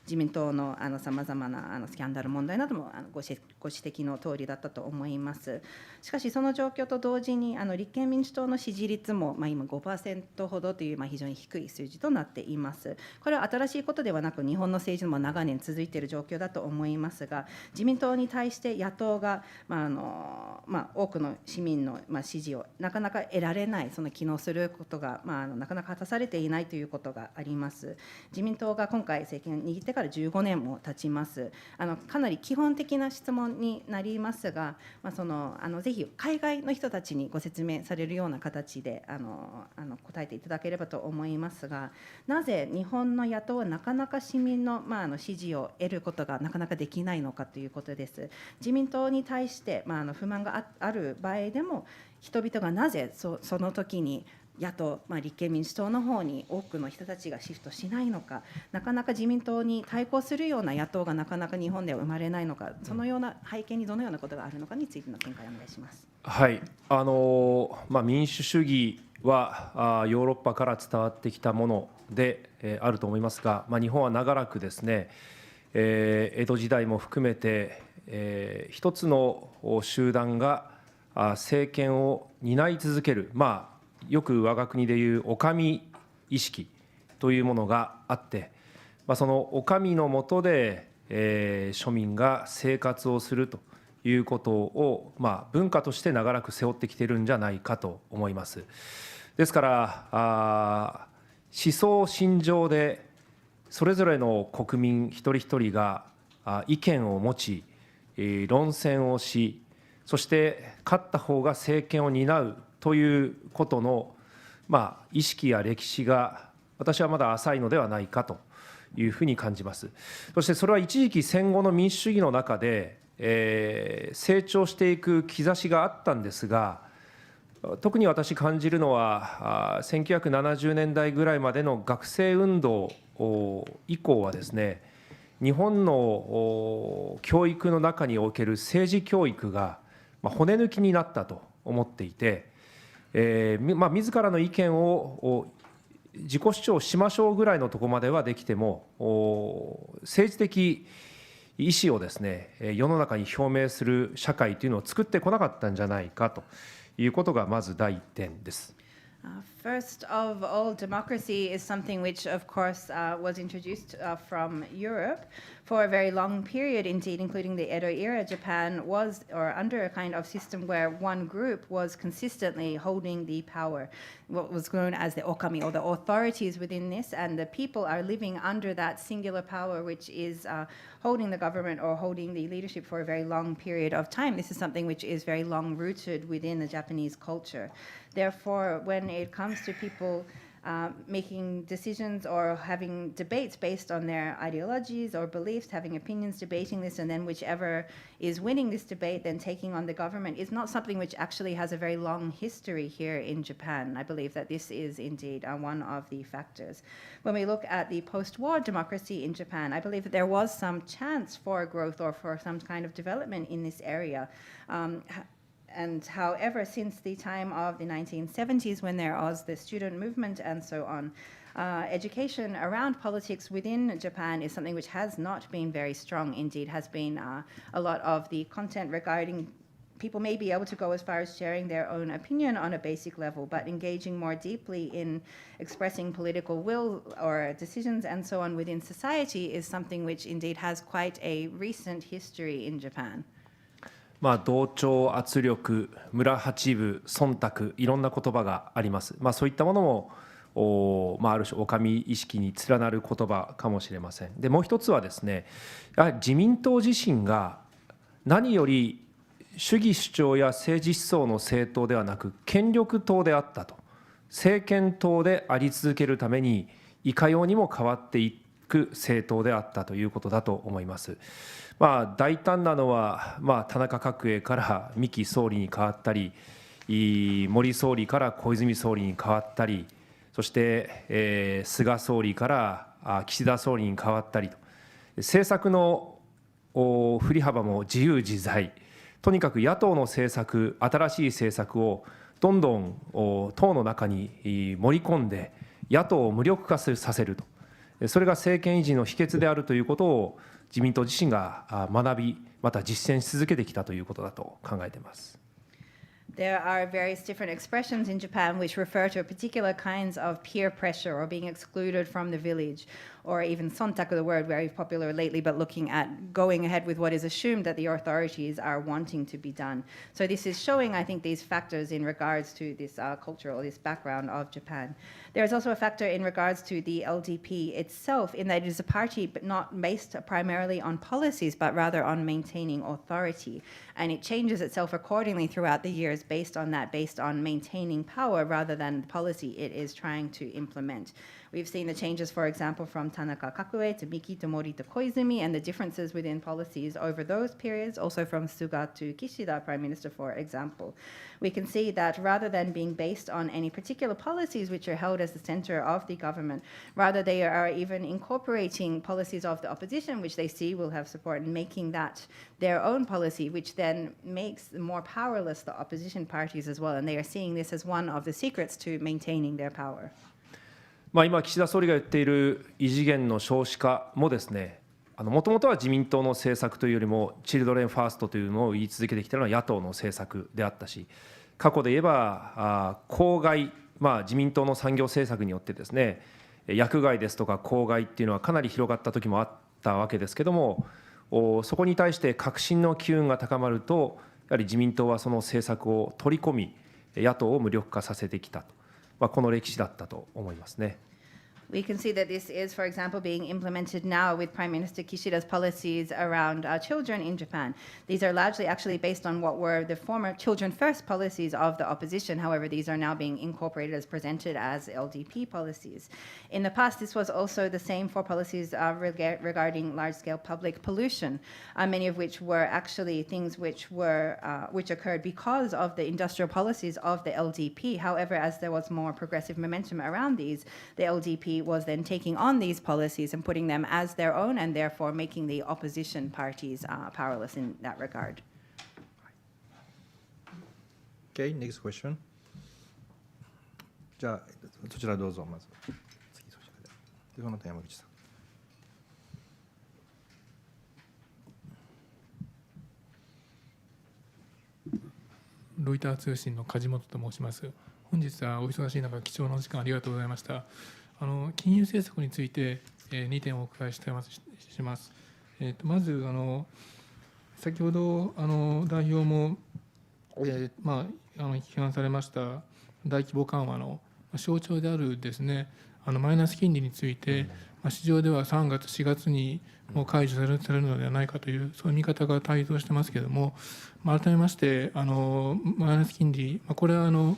自民党のさまざまなスキャンダル問題などもご指摘の通りだったと思います。しかしその状況と同時に立憲民主党の支持率も今5% ほどという非常に低い数字となっています。これは新しいことではなく、日本の政治も長年続いている状況だと思いますが、自民党に対して野党が多くの市民の支持をなかなか得られない、その機能することがなかなか果たされていないということがあります。自民党が今回政権を握ってから15年も経ちます。かなり基本的な質問になりますが、ぜひ海外の人たちにご説明されるような形で答えていただければと思いますが、なぜ日本の野党はなかなか市民の支持を得ることがなかなかできないのかということです。自民党に対して不満がある場合でも、人々がなぜその時に野党、立憲民主党の方に多くの人たちがシフトしないのか、なかなか自民党に対抗するような野党がなかなか日本では生まれないのか、そのような背景にどのようなことがあるのかについての見解をお願いします。はい、民主主義はヨーロッパから伝わってきたものであると思いますが、日本は長らくですね、江戸時代も含めて一つの集団が政権を担い続ける、よく我が国でいうお上意識というものがあって、そのお上の下で庶民が生活をするということを、文化として長らく背負ってきているんじゃないかと思います。ですから思想信条でそれぞれの国民一人一人が意見を持ち論戦をし、そして勝った方が政権を担うということの意識や歴史が私はまだ浅いのではないかというふうに感じます。そしてそれは一時期戦後の民主主義の中で成長していく兆しがあったんですが、特に私感じるのは1970年代ぐらいまでの学生運動以降はですね、日本の教育の中における政治教育が骨抜きになったと思っていて、自らの意見を自己主張しましょうぐらいのところまではできても、政治的意思をですね、世の中に表明する社会というのを作ってこなかったんじゃないかということがまず第一点です。First of all, democracy is something which, of course, was introduced from Europe for a very long period, indeed, including the Edo era. Japan was under a kind of system where one group was consistently holding the power, what was known as the okami, or the authorities within this, and the people are living under that singular power, which is holding the government or holding the leadership for a very long period of time. This is something which is very long rooted within the Japanese culture. Therefore, when it comes to people making decisions or having debates based on their ideologies or beliefs, having opinions, debating this, and then whichever is winning this debate, then taking on the government, is not something which actually has a very long history here in Japan. I believe that this is indeed one of the factors. When we look at the post-war democracy in Japan, I believe that there was some chance for growth or for some kind of development in this area. And however, since the time of the 1970s, when there was the student movement and so on, education around politics within Japan is something which has not been very strong. Indeed, has been a lot of the content regarding people may be able to go as far as sharing their own opinion on a basic level, but engaging more deeply in expressing political will or decisions and so on within society is something which indeed has quite a recent history in Japan. 同調、圧力、村八分、忖度、いろんな言葉があります。そういったものもある種お上意識に連なる言葉かもしれません。でもう一つはですね、やはり自民党自身が何より主義主張や政治思想の政党ではなく権力党であったと、政権党であり続けるためにいかようにも変わっていく政党であったということだと思います。大胆なのは、田中角栄から三木総理に変わったり、森総理から小泉総理に変わったり、そして、菅総理から岸田総理に変わったりと、政策の振り幅も自由自在、とにかく野党の政策、新しい政策をどんどん党の中に盛り込んで、野党を無力化させると、それが政権維持の秘訣であるということを、自民党自身が学び、また実践し続けてきたということだと考えています。There are various different expressions in Japan which refer to particular kinds of peer pressure or being excluded from the village, or even sontaku, the word very popular lately, but looking at going ahead with what is assumed that the authorities are wanting to be done. So this is showing, I think, these factors in regards to this cultural, this background of Japan. There is also a factor in regards to the LDP itself, in that it is a party but not based primarily on policies, but rather on maintaining authority. And it changes itself accordingly throughout the years based on that, based on maintaining power rather than the policy it is trying to implement. We've seen the changes, for example, from Tanaka Kakue to Miki to Mori to Koizumi, and the differences within policies over those periods, also from Suga to Kishida, Prime Minister, for example. We can see that rather than being based on any particular policies which are held as the center of the government, rather they are even incorporating policies of the opposition, which they see will have support, and making that their own policy, which then makes more powerless the opposition parties as well. And they are seeing this as one of the secrets to maintaining their power. 今、岸田総理が言っている異次元の少子化もですね、もともとは自民党の政策というよりも、チルドレンファーストというのを言い続けてきたのは野党の政策であったし、過去で言えば、公害、自民党の産業政策によってですね、薬害ですとか公害っていうのはかなり広がった時もあったわけですけども、そこに対して革新の機運が高まると、やはり自民党はその政策を取り込み、野党を無力化させてきたと、この歴史だったと思いますね。We can see that this is, for example, being implemented now with Prime Minister Kishida's policies around children in Japan. These are largely actually based on what were the former children first policies of the opposition. However, these are now being incorporated as presented as LDP policies. In the past, this was also the same for policies regarding large-scale public pollution, many of which were actually things which occurred because of the industrial policies of the LDP. However, as there was more progressive momentum around these, the LDP was then taking on these policies and putting them as their own, and therefore making the opposition parties powerless in that regard. Okay, next question. じゃあそちらどうぞまず。次そちらで。その他山口さん。ロイター通信の梶本と申します。本日はお忙しい中、貴重なお時間ありがとうございました。金融政策について2点お伺いしたいします。まず先ほど代表も批判されました大規模緩和の象徴であるですね、マイナス金利について市場では3月4月にもう解除されるのではないかというそういう見方が台頭してますけれども、改めましてマイナス金利、これは物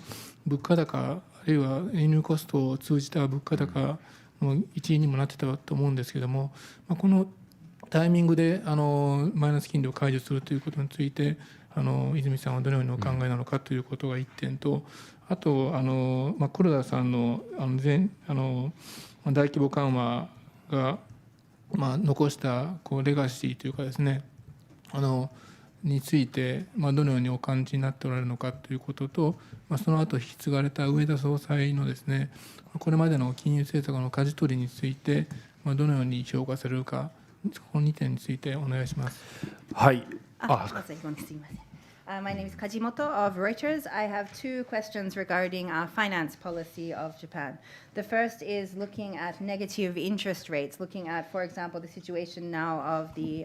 価高あるいは輸入コストを通じた物価高の一因にもなってたと思うんですけれども、このタイミングでマイナス金利を解除するということについて泉さんはどのようにお考えなのかということが1点と、あと黒田さんの大規模緩和が残したレガシーというかですねについてどのようにお感じになっておられるのかということと、その後引き継がれた植田総裁のですねこれまでの金融政策の舵取りについてどのように評価されるか、この2点についてお願いします。はい。My name is Kajimoto of Reuters. I have two questions regarding finance policy of Japan. The first is looking at negative interest rates, looking at, for example, the situation now of the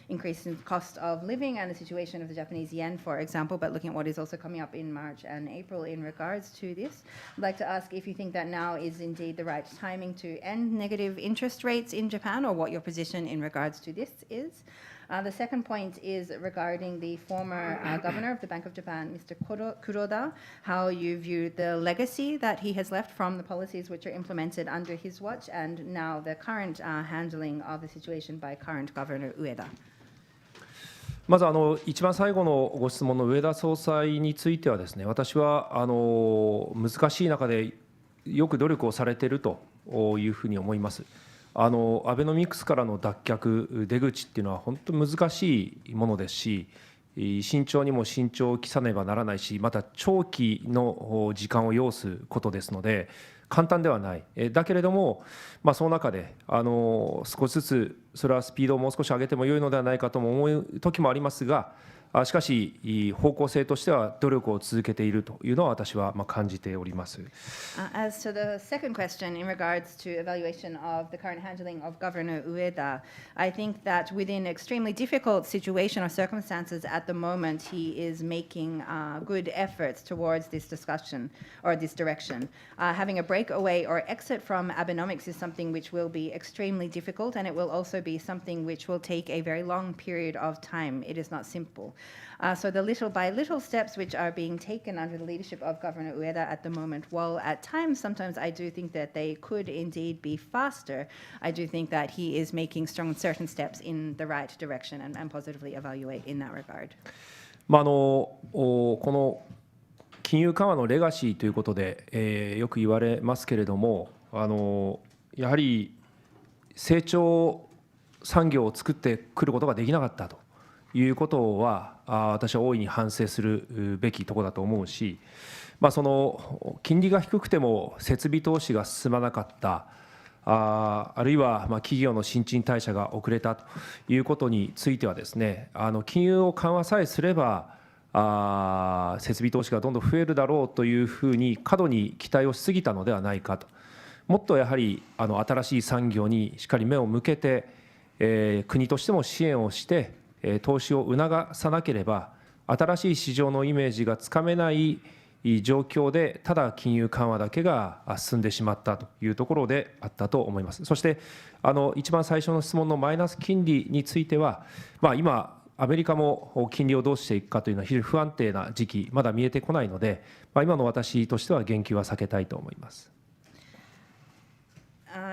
increase in cost of living and the situation of the Japanese yen, for example, but looking at what is also coming up in March and April in regards to this. I'd like to ask if you think that now is indeed the right timing to end negative interest rates in Japan, or what your position in regards to this is. The second point is regarding the former governor of the Bank of Japan, Mr. Kuroda, how you view the legacy that he has left from the policies which are implemented under his watch, and now the current handling of the situation by current Governor Ueda. まず一番最後のご質問の植田総裁についてはですね、私は難しい中でよく努力をされているというふうに思います。アベノミクスからの脱却、出口っていうのは本当に難しいものですし、慎重にも慎重を期さねばならないし、また長期の時間を要すことですので、簡単ではない。だけれども、その中で少しずつそれはスピードをもう少し上げても良いのではないかとも思う時もありますが、しかし方向性としては努力を続けているというのは私は感じております。As to the second question in regards to evaluation of the current handling of Governor Ueda, I think that within extremely difficult situation or circumstances at the moment, he is making good efforts towards this discussion or this direction. Having a breakaway or exit from Abenomics is something which will be extremely difficult, and it will also be something which will take a very long period of time. It is not simple. So the little by little steps which are being taken under the leadership of Governor Ueda at the moment, while at times, sometimes I do think that they could indeed be faster, I do think that he is making strong certain steps in the right direction and positively evaluate in that regard. この金融緩和のレガシーということで、よく言われますけれども、やはり成長産業を作ってくることができなかったということは、私は大いに反省するべきところだと思うし、その金利が低くても設備投資が進まなかった、あるいは企業の新陳代謝が遅れたということについてはですね、金融を緩和さえすれば設備投資がどんどん増えるだろうというふうに過度に期待をしすぎたのではないかと。もっとやはり新しい産業にしっかり目を向けて、国としても支援をして投資を促さなければ新しい市場のイメージがつかめない状況でただ金融緩和だけが進んでしまったというところであったと思います。そして一番最初の質問のマイナス金利については、今アメリカも金利をどうしていくかというのは非常に不安定な時期まだ見えてこないので、今の私としては言及は避けたいと思います。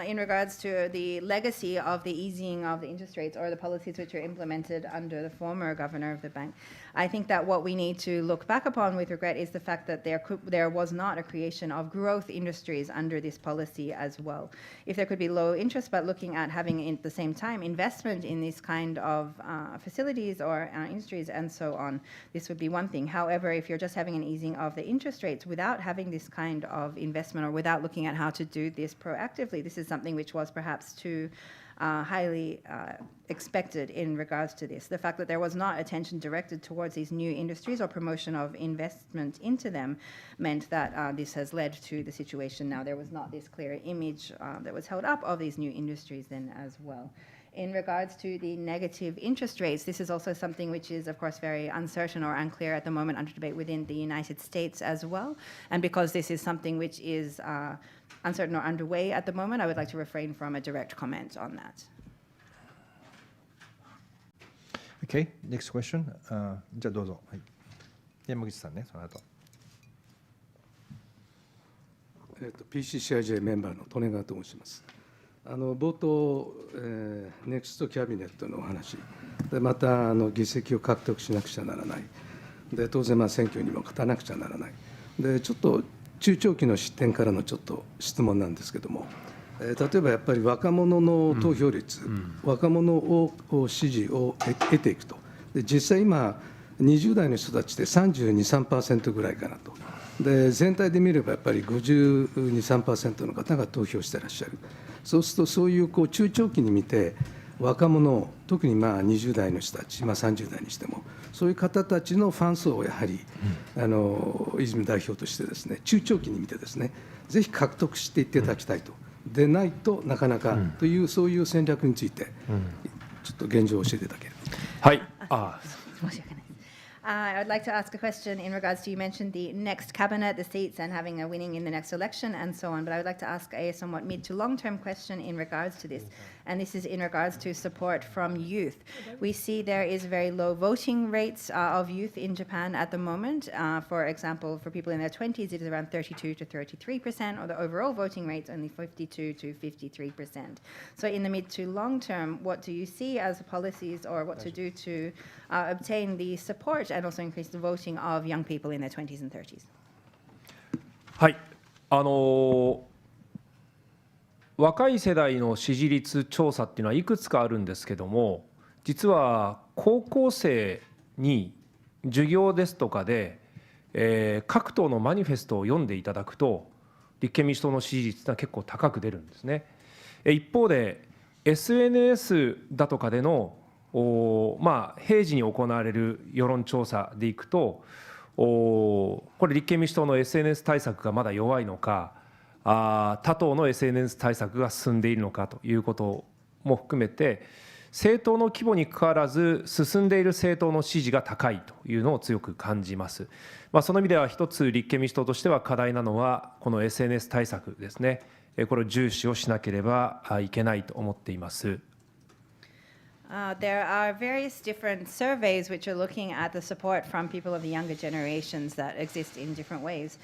In regards to the legacy of the easing of the interest rates or the policies which were implemented under the former governor of the bank, I think that what we need to look back upon with regret is the fact that there was not a creation of growth industries under this policy as well. If there could be low interest, but looking at having at the same time investment in this kind of facilities or industries and so on, this would be one thing. However, if you're just having an easing of the interest rates without having this kind of investment or without looking at how to do this proactively, this is something which was perhaps too highly expected in regards to this. The fact that there was not attention directed towards these new industries or promotion of investment into them meant that this has led to the situation now. There was not this clear image that was held up of these new industries then as well. In regards to the negative interest rates, this is also something which is, of course, very uncertain or unclear at the moment under debate within the United States as well. And because this is something which is uncertain or underway at the moment, I would like to refrain from a direct comment on that. Okay, next question. じゃあどうぞ。はい、山口さんね、その後。PCCIJ メンバーの利根川と申します。冒頭、ネクストキャビネットのお話で、また議席を獲得しなくちゃならない、で当然選挙にも勝たなくちゃならない、でちょっと中長期の視点からのちょっと質問なんですけども、例えばやっぱり若者の投票率、若者を支持を得ていくと、で実際今、20代の人たちで32、3% ぐらいかなと、で全体で見ればやっぱり52、3% の方が投票してらっしゃる。そうすると、そういう中長期に見て、若者、特に20代の人たち、30代にしても、そういう方たちのファン層をやはり、泉代表としてですね、中長期に見てですね、ぜひ獲得していっていただきたいと。でないとなかなかという、そういう戦略について、ちょっと現状を教えていただければ。はい。I would like to ask a question in regards to, you mentioned the next cabinet, the seats, and having a winning in the next election and so on, but I would like to ask a somewhat mid to long-term question in regards to this, and this is in regards to support from youth. We see there is very low voting rates of youth in Japan at the moment. For example, for people in their 20s, it is around 32 to 33%, or the overall voting rate only 52 to 53%. So in the mid to long term, what do you see as policies or what to do to obtain the support and also increase the voting of young people in their 20s and 30s? はい、若い世代の支持率調査っていうのはいくつかあるんですけども、実は高校生に授業ですとかで、各党のマニフェストを読んでいただくと、立憲民主党の支持率は結構高く出るんですね。一方で SNS だとかでの平時に行われる世論調査でいくと、これ立憲民主党の SNS 対策がまだ弱いのか、他党の SNS 対策が進んでいるのかということも含めて、政党の規模にかかわらず進んでいる政党の支持が高いというのを強く感じます。その意味では一つ立憲民主党としては課題なのはこの SNS 対策ですね。これを重視をしなければいけないと思っています。There are various different surveys which are looking at the support from people of the younger generations that exist in different ways.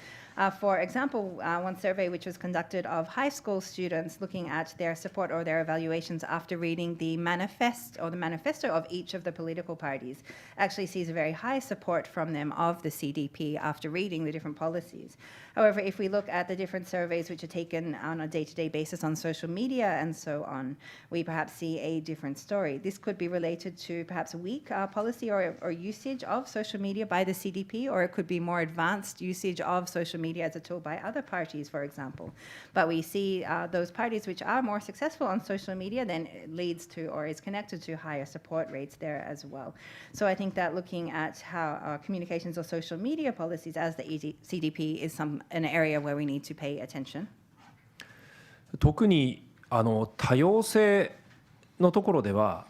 For example, one survey which was conducted of high school students looking at their support or their evaluations after reading the manifesto of each of the political parties actually sees a very high support from them of the CDP after reading the different policies. However, if we look at the different surveys which are taken on a day-to-day basis on social media and so on, we perhaps see a different story. This could be related to perhaps weak policy or usage of social media by the CDP, or it could be more advanced usage of social media as a tool by other parties, for example. But we see those parties which are more successful on social media then leads to or is connected to higher support rates there as well. So I think that looking at how communications or social media policies as the CDP is an area where we need to pay attention. 特に多様性のところでは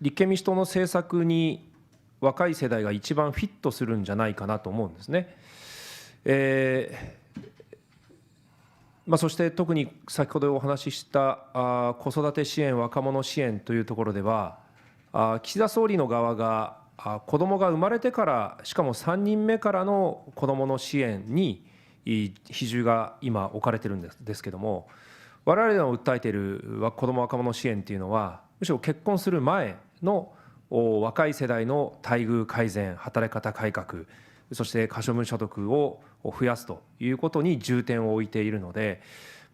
立憲民主党の政策に若い世代が一番フィットするんじゃないかなと思うんですね。そして特に先ほどお話しした子育て支援、若者支援というところでは岸田総理の側が子どもが生まれてからしかも3人目からの子どもの支援に比重が今置かれているんですけども、我々の訴えている子ども若者支援というのはむしろ結婚する前の若い世代の待遇改善、働き方改革、そして可処分所得を増やすということに重点を置いているので、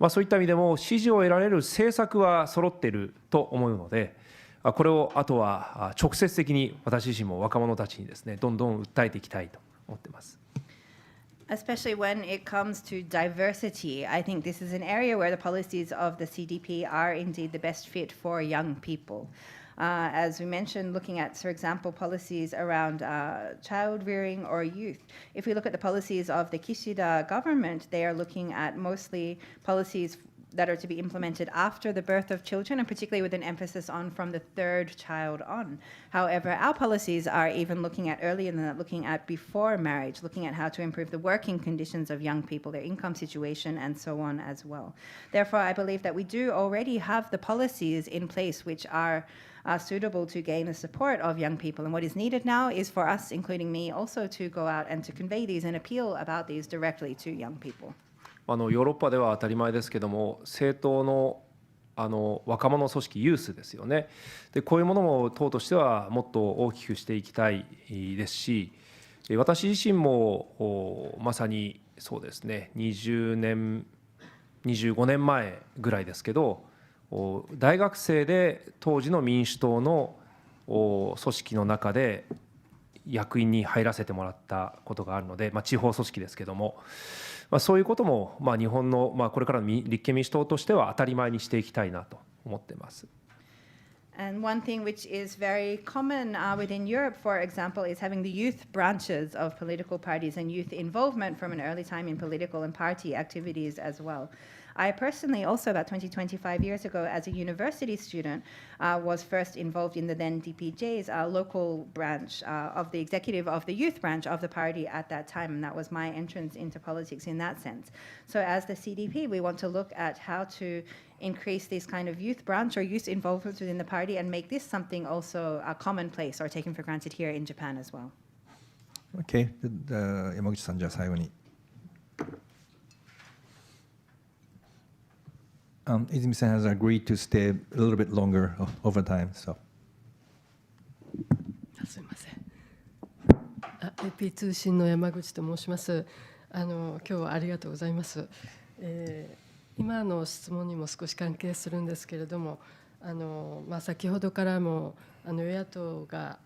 そういった意味でも支持を得られる政策は揃っていると思うので、これをあとは直接的に私自身も若者たちにですね、どんどん訴えていきたいと思っています。Especially when it comes to diversity, I think this is an area where the policies of the CDP are indeed the best fit for young people. As we mentioned, looking at, for example, policies around child rearing or youth. If we look at the policies of the Kishida government, they are looking at mostly policies that are to be implemented after the birth of children, and particularly with an emphasis on from the third child on. However, our policies are even looking at earlier than that, looking at before marriage, looking at how to improve the working conditions of young people, their income situation, and so on as well. Therefore, I believe that we do already have the policies in place which are suitable to gain the support of young people. And what is needed now is for us, including me, also to go out and to convey these and appeal about these directly to young people. ヨーロッパでは当たり前ですけども、政党の若者組織ユースですよね。でこういうものも党としてはもっと大きくしていきたいですし、私自身もまさにそうですね、20年25年前ぐらいですけど、大学生で当時の民主党の組織の中で役員に入らせてもらったことがあるので、地方組織ですけども、そういうことも日本のこれからの立憲民主党としては当たり前にしていきたいなと思っています。And one thing which is very common within Europe, for example, is having the youth branches of political parties and youth involvement from an early time in political and party activities as well. I personally also, about 25 years ago, as a university student, was first involved in the then DPJ's local branch of the executive of the youth branch of the party at that time, and that was my entrance into politics in that sense. So as the CDP, we want to look at how to increase this kind of youth branch or youth involvement within the party and make this something also a commonplace or taken for granted here in Japan as well. Okay, 山口さん、じゃあ最後に。Izumi-san has agreed to stay a little bit longer over time, so. すみません。AP 通信の山口と申します。今日はありがとうございます。今の質問にも少し関係するんですけれども、先ほどからも与野党が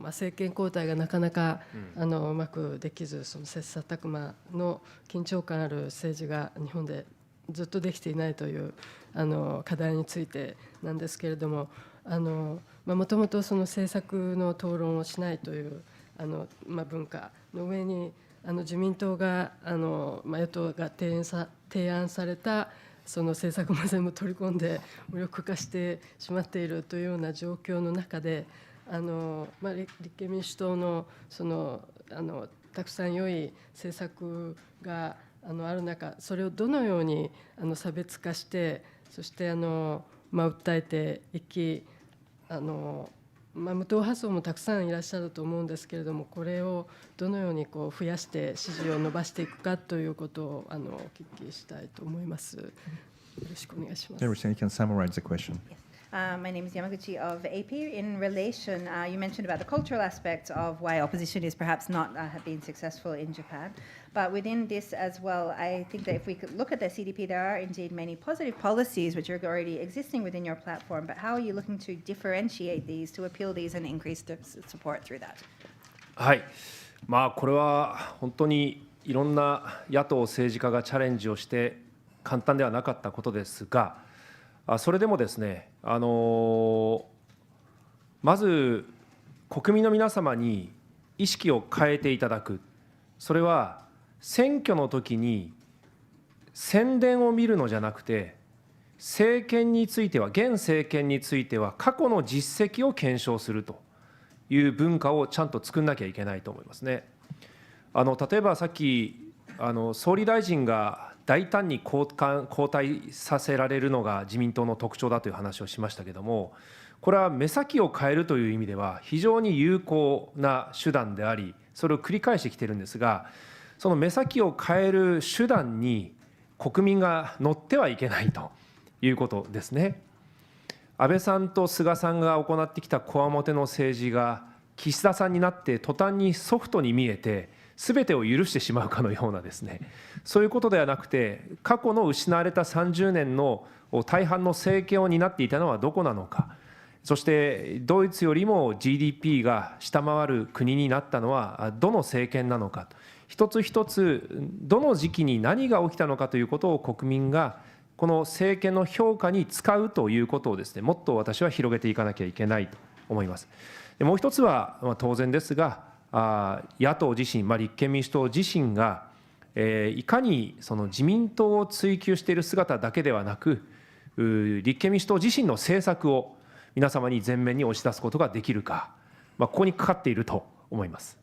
政権交代がなかなかうまくできず、その切磋琢磨の緊張感ある政治が日本でずっとできていないという課題についてなんですけれども、もともとその政策の討論をしないという文化の上に自民党が与党が提案されたその政策も全部取り込んで無力化してしまっているというような状況の中で、立憲民主党のたくさん良い政策がある中、それをどのように差別化して、そして訴えていき、無党派層もたくさんいらっしゃると思うんですけれども、これをどのように増やして支持を伸ばしていくかということをお聞きしたいと思います。よろしくお願いします。Yamaguchi, you can summarize the question. My name is Yamaguchi of AP. In relation, you mentioned about the cultural aspects of why opposition is perhaps not have been successful in Japan. But within this as well, I think that if we could look at the CDP, there are indeed many positive policies which are already existing within your platform. But how are you looking to differentiate these, to appeal these and increase the support through that? はい、これは本当にいろんな野党政治家がチャレンジをして簡単ではなかったことですが、それでもですね、まず国民の皆様に意識を変えていただく、それは選挙の時に宣伝を見るのじゃなくて、政権については、現政権については過去の実績を検証するという文化をちゃんと作んなきゃいけないと思いますね。例えばさっき総理大臣が大胆に交代させられるのが自民党の特徴だという話をしましたけれども、これは目先を変えるという意味では非常に有効な手段であり、それを繰り返してきているんですが、その目先を変える手段に国民が乗ってはいけないということですね。安倍さんと菅さんが行ってきたこわもての政治が岸田さんになって途端にソフトに見えて全てを許してしまうかのようなですね、そういうことではなくて、過去の失われた30年の大半の政権を担っていたのはどこなのか、そしてドイツよりも GDP が下回る国になったのはどの政権なのか、一つ一つどの時期に何が起きたのかということを国民がこの政権の評価に使うということをですね、もっと私は広げていかなきゃいけないと思います。もう一つは当然ですが、野党自身、立憲民主党自身がいかにその自民党を追求している姿だけではなく、立憲民主党自身の政策を皆様に前面に押し出すことができるか、ここにかかっていると思います。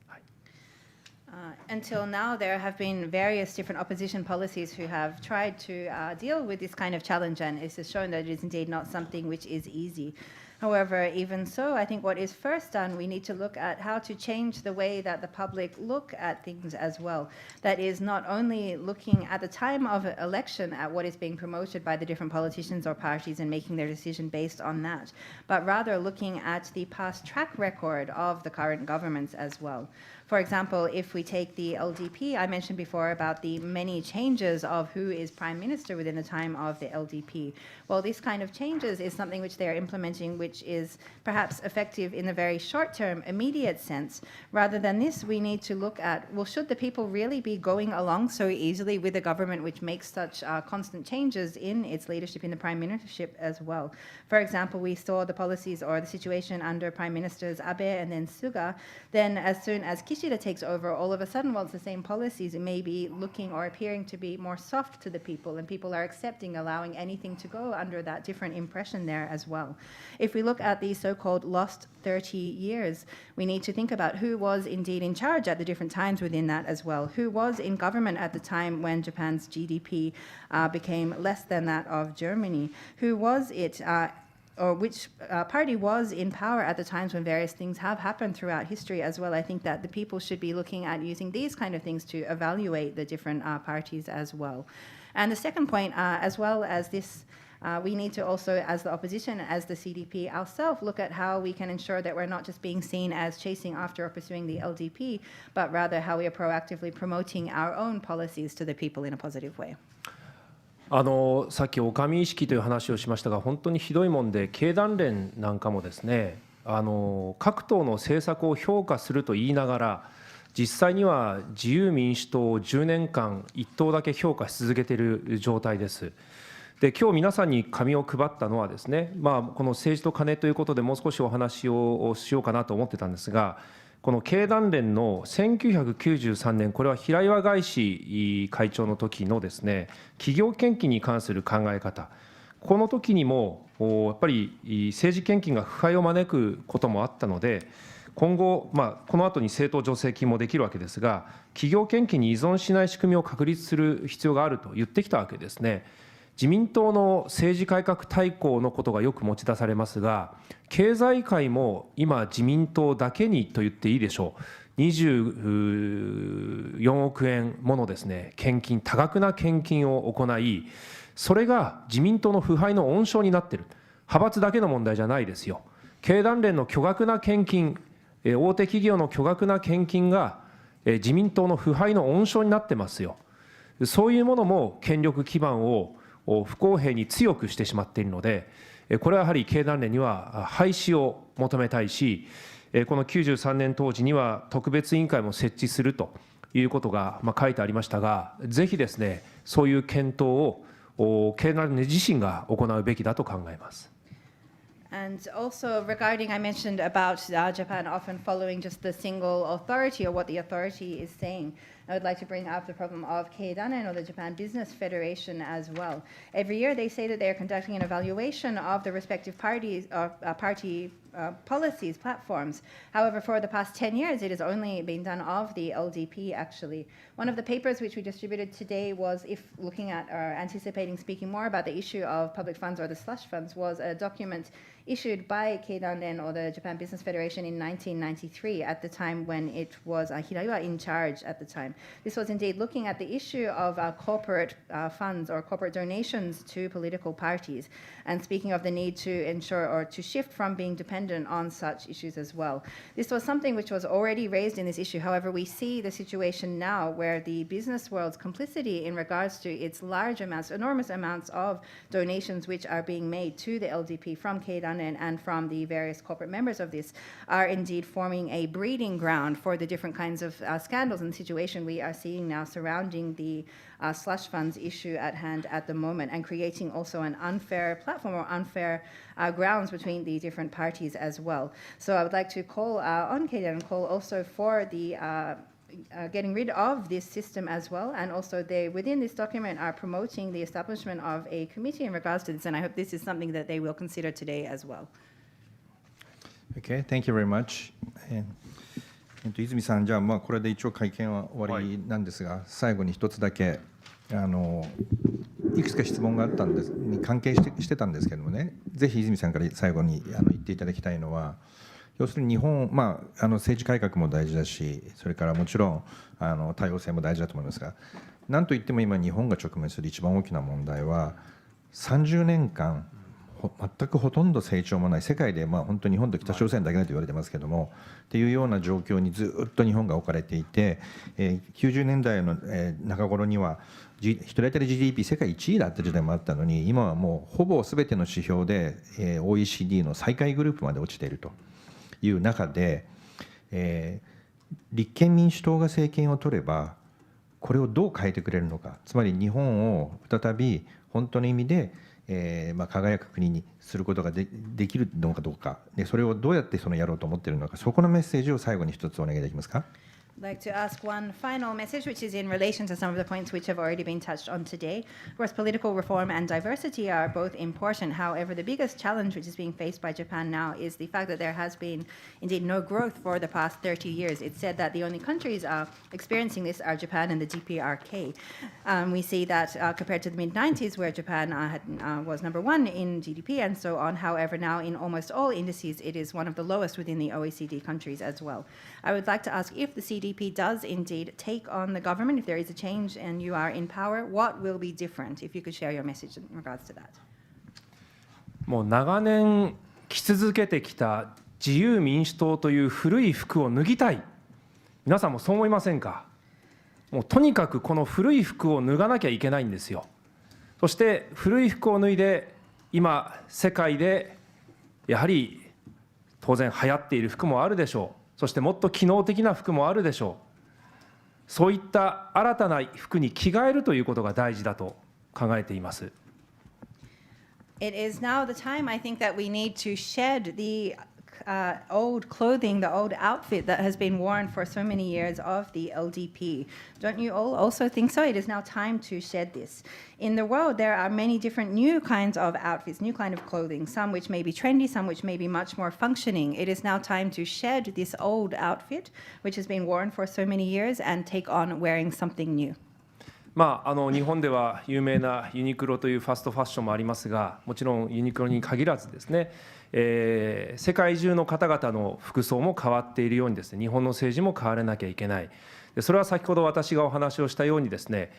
Until now, there have been various different opposition policies who have tried to deal with this kind of challenge, and it has shown that it is indeed not something which is easy. However, even so, I think what is first done, we need to look at how to change the way that the public look at things as well. That is not only looking at the time of election at what is being promoted by the different politicians or parties and making their decision based on that, but rather looking at the past track record of the current governments as well. For example, if we take the LDP, I mentioned before about the many changes of who is Prime Minister within the time of the LDP. Well, this kind of changes is something which they are implementing, which is perhaps effective in the very short-term, immediate sense. Rather than this, we need to look at, well, should the people really be going along so easily with a government which makes such constant changes in its leadership, in the Prime Ministership as well? For example, we saw the policies or the situation under Prime Ministers Abe and then Suga. Then as soon as Kishida takes over, all of a sudden, well, it's the same policies. It may be looking or appearing to be more soft to the people, and people are accepting, allowing anything to go under that different impression there as well. If we look at the so-called lost 30 years, we need to think about who was indeed in charge at the different times within that as well. Who was in government at the time when Japan's GDP became less than that of Germany? Who was it or which party was in power at the times when various things have happened throughout history as well? I think that the people should be looking at using these kind of things to evaluate the different parties as well. And the second point, as well as this, we need to also, as the opposition, as the CDP ourselves, look at how we can ensure that we're not just being seen as chasing after or pursuing the LDP, but rather how we are proactively promoting our own policies to the people in a positive way. さっきお上意識という話をしましたが、本当にひどいもんで、経団連なんかもですね、各党の政策を評価すると言いながら、実際には自由民主党を10年間一党だけ評価し続けている状態です。で、今日皆さんに紙を配ったのはですね、この政治と金ということでもう少しお話をしようかなと思ってたんですが、この経団連の1993年、これは平岩外資会長の時のですね、企業献金に関する考え方、この時にもやっぱり政治献金が腐敗を招くこともあったので、今後、この後に政党助成金もできるわけですが、企業献金に依存しない仕組みを確立する必要があると言ってきたわけですね。自民党の政治改革大綱のことがよく持ち出されますが、経済界も今、自民党だけにと言っていいでしょう、24億円ものですね、献金、多額な献金を行い、それが自民党の腐敗の温床になっている、派閥だけの問題じゃないですよ、経団連の巨額な献金、大手企業の巨額な献金が自民党の腐敗の温床になってますよ。そういうものも権力基盤を不公平に強くしてしまっているので、これはやはり経団連には廃止を求めたいし、この93年当時には特別委員会も設置するということが書いてありましたが、ぜひですね、そういう検討を経団連自身が行うべきだと考えます。And also regarding, I mentioned about Japan often following just the single authority or what the authority is saying. I would like to bring up the problem of Keidanen or the Japan Business Federation as well. Every year they say that they are conducting an evaluation of the respective parties or party policies, platforms. However, for the past 10 years, it has only been done of the LDP, actually. One of the papers which we distributed today was, if looking at or anticipating speaking more about the issue of public funds or the slush funds, was a document issued by Keidanen or the Japan Business Federation in 1993, at the time when it was Hiraiwa in charge at the time. This was indeed looking at the issue of corporate funds or corporate donations to political parties, and speaking of the need to ensure or to shift from being dependent on such issues as well. This was something which was already raised in this issue. However, we see the situation now where the business world's complicity in regards to its large amounts, enormous amounts of donations which are being made to the LDP from Keidanen and from the various corporate members of this are indeed forming a breeding ground for the different kinds of scandals and situation we are seeing now surrounding the slush funds issue at hand at the moment, and creating also an unfair platform or unfair grounds between the different parties as well. So I would like to call on Keidanen and call also for the getting rid of this system as well, and also they within this document are promoting the establishment of a committee in regards to this, and I hope this is something that they will consider today as well. Okay, thank you very much. 泉さん、じゃあこれで一応会見は終わりなんですが、最後に一つだけいくつか質問があったんですに関係してたんですけどもね、ぜひ泉さんから最後に言っていただきたいのは、要するに日本、政治改革も大事だし、それからもちろん多様性も大事だと思いますが、なんといっても今日本が直面する一番大きな問題は、30年間全くほとんど成長もない世界で、本当に日本と北朝鮮だけだと言われてますけども、っていうような状況にずっと日本が置かれていて、90年代の中頃には1人当たり GDP 世界1位だった時代もあったのに、今はもうほぼ全ての指標で OECD の最下位グループまで落ちているという中で、立憲民主党が政権を取ればこれをどう変えてくれるのか、つまり日本を再び本当の意味で輝く国にすることが できるのかどうか、でそれをどうやってやろうと思っているのか、そこのメッセージを最後に一つお願いできますか。I'd like to ask one final message, which is in relation to some of the points which have already been touched on today. Of course, political reform and diversity are both important. However, the biggest challenge which is being faced by Japan now is the fact that there has been indeed no growth for the past 30 years. It's said that the only countries experiencing this are Japan and the DPRK. We see that compared to the mid-90s, where Japan was number one in GDP and so on. However, now in almost all indices, it is one of the lowest within the OECD countries as well. I would like to ask if the CDP does indeed take on the government, if there is a change and you are in power, what will be different? If you could share your message in regards to that. もう長年着続けてきた自由民主党という古い服を脱ぎたい。皆さんもそう思いませんか。もうとにかくこの古い服を脱がなきゃいけないんですよ。そして古い服を脱いで、今世界でやはり当然流行っている服もあるでしょう。そしてもっと機能的な服もあるでしょう。そういった新たな服に着替えるということが大事だと考えています。It is now the time, I think, that we need to shed the old clothing, the old outfit that has been worn for so many years of the LDP. Don't you all also think so? It is now time to shed this. In the world, there are many different new kinds of outfits, new kind of clothing, some which may be trendy, some which may be much more functioning. It is now time to shed this old outfit, which has been worn for so many years, and take on wearing something new. 日本では有名なユニクロというファストファッションもありますが、もちろんユニクロに限らずですね、世界中の方々の服装も変わっているようにですね、日本の政治も変わらなきゃいけない。それは先ほど私がお話をしたようにですね、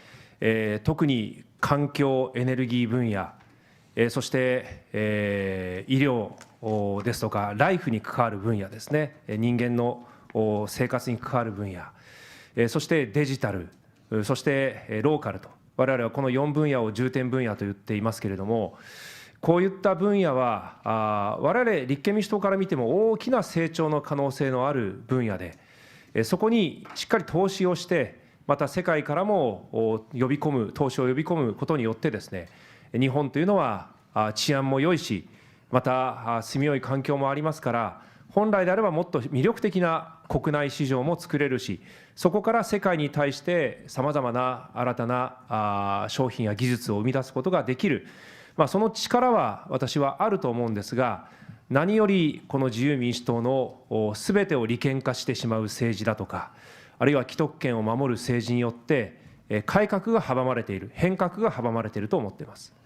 特に環境エネルギー分野、そして、医療ですとかライフに関わる分野ですね、人間の生活に関わる分野、そしてデジタル、そしてローカルと、我々はこの4分野を重点分野と言っていますけれども、こういった分野は我々立憲民主党から見ても大きな成長の可能性のある分野で、そこにしっかり投資をして、また世界からも呼び込む、投資を呼び込むことによってですね、日本というのは治安も良いし、また住みよい環境もありますから、本来であればもっと魅力的な国内市場も作れるし、そこから世界に対してさまざまな新たな商品や技術を生み出すことができる、その力は私はあると思うんですが、何よりこの自由民主党のすべてを利権化してしまう政治だとか、あるいは既得権を守る政治によって改革が阻まれている、変革が阻まれていると思っています。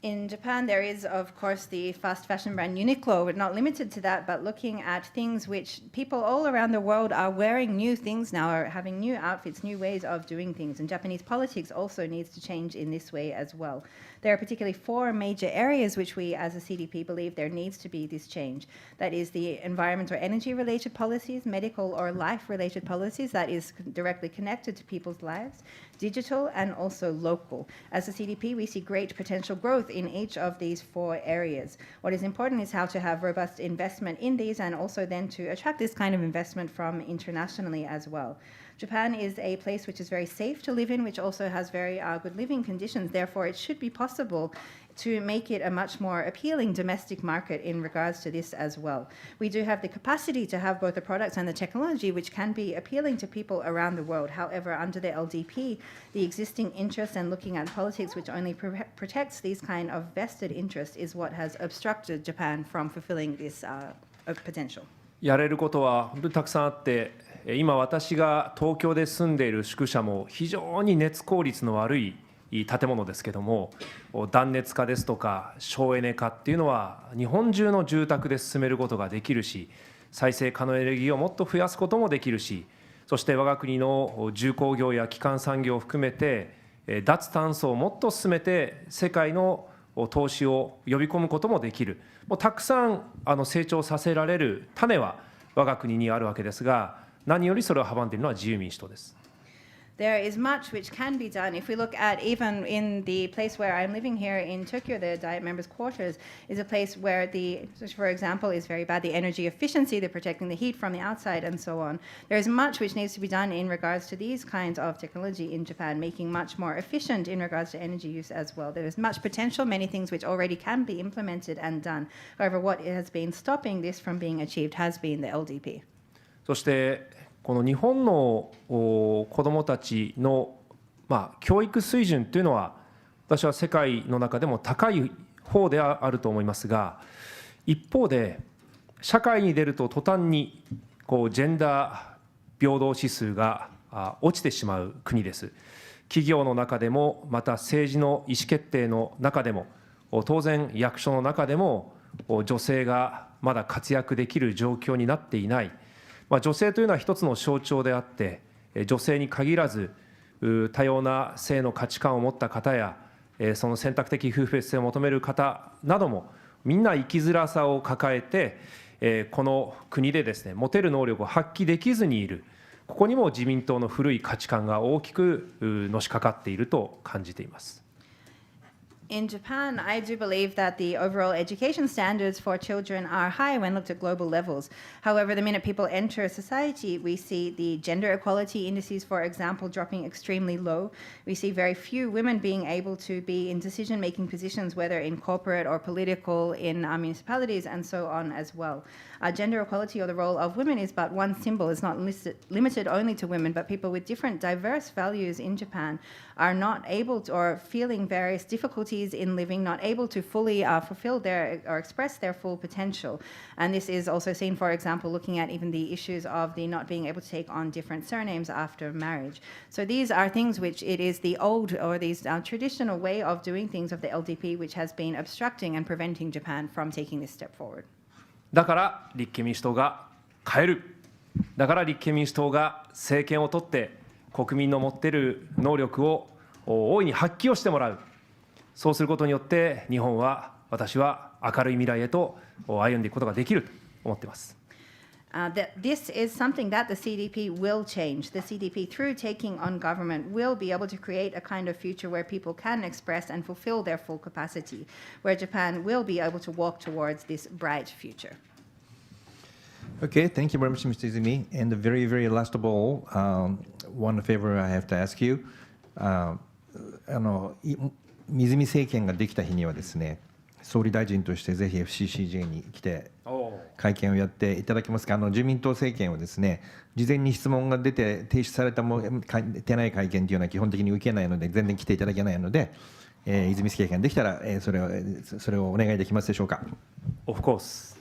In Japan, there is, of course, the fast fashion brand Uniqlo, but not limited to that, but looking at things which people all around the world are wearing new things now, are having new outfits, new ways of doing things. And Japanese politics also needs to change in this way as well. There are particularly 4 major areas which we as a CDP believe there needs to be this change. That is the environment or energy related policies, medical or life related policies that is directly connected to people's lives, digital and also local. As a CDP, we see great potential growth in each of these 4 areas. What is important is how to have robust investment in these and also then to attract this kind of investment from internationally as well. Japan is a place which is very safe to live in, which also has very good living conditions. Therefore, it should be possible to make it a much more appealing domestic market in regards to this as well. We do have the capacity to have both the products and the technology which can be appealing to people around the world. However, under the LDP, the existing interest and looking at politics which only protects these kind of vested interests is what has obstructed Japan from fulfilling this potential. やれることは本当にたくさんあって、今私が東京で住んでいる宿舎も非常に熱効率の悪い建物ですけども、断熱化ですとか省エネ化っていうのは日本中の住宅で進めることができるし、再生可能エネルギーをもっと増やすこともできるし、そして我が国の重工業や基幹産業を含めて脱炭素をもっと進めて世界の投資を呼び込むこともできる。もうたくさん成長させられる種は我が国にあるわけですが、何よりそれを阻んでいるのは自由民主党です。There is much which can be done. If we look at even in the place where I'm living here in Tokyo, the Diet Members' Quarters is a place where for example, is very bad. The energy efficiency, they're protecting the heat from the outside and so on. There is much which needs to be done in regards to these kinds of technology in Japan, making much more efficient in regards to energy use as well. There is much potential, many things which already can be implemented and done. However, what has been stopping this from being achieved has been the LDP. そしてこの日本の子どもたちの教育水準というのは私は世界の中でも高い方であると思いますが、一方で社会に出ると途端にジェンダー平等指数が落ちてしまう国です。企業の中でもまた政治の意思決定の中でも当然役所の中でも女性がまだ活躍できる状況になっていない。女性というのは一つの象徴であって、女性に限らず多様な性の価値観を持った方や、その選択的夫婦別姓を求める方などもみんな生きづらさを抱えて、この国でですね、持てる能力を発揮できずにいる。ここにも自民党の古い価値観が大きくのしかかっていると感じています。In Japan, I do believe that the overall education standards for children are high when looked at global levels. However, the minute people enter society, we see the gender equality indices, for example, dropping extremely low. We see very few women being able to be in decision-making positions, whether in corporate or political, in municipalities, and so on as well. Gender equality or the role of women is but one symbol. It's not limited only to women, but people with different diverse values in Japan are not able to, or feeling various difficulties difficulties in living, not able to fully fulfill their or express their full potential. And this is also seen, for example, looking at even the issues of the not being able to take on different surnames after marriage. So these are things which it is the old or these traditional way of doing things of the LDP which has been obstructing and preventing Japan from taking this step forward. だから立憲民主党が変える。だから立憲民主党が政権を取って国民の持っている能力を大いに発揮をしてもらう。そうすることによって日本は私は明るい未来へと歩んでいくことができると思っています。This is something that the CDP will change. The CDP, through taking on government, will be able to create a kind of future where people can express and fulfill their full capacity, where Japan will be able to walk towards this bright future. Okay, thank you very much, Mr. Izumi. And the very, very last of all, one favor I have to ask you. 水見政権ができた日にはですね、総理大臣としてぜひ FCCJ に来て会見をやっていただけますか。自民党政権はですね、事前に質問が出て提出されたも出ない会見というのは基本的に受けないので、全然来ていただけないので、泉政権ができたら、それをお願いできますでしょうか。Of course.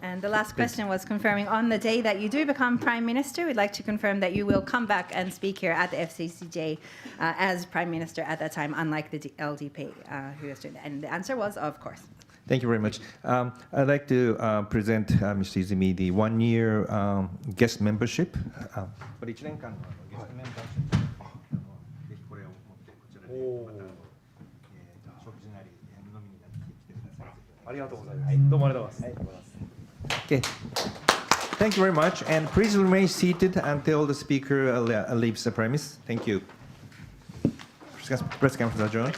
And the last question was confirming on the day that you do become Prime Minister, we'd like to confirm that you will come back and speak here at the FCCJ as Prime Minister at that time, unlike the LDP who is doing that. And the answer was, of course. Thank you very much. I'd like to present Mr. Izumi the one-year guest membership. これ1年間のゲストメンバーシップ。ぜひこれを持ってこちらでまた食事なり飲みになってきてください。ありがとうございます。どうもありがとうございます。Okay. Thank you very much, and please remain seated until the speaker leaves the premise. Thank you. Press conference adjourned.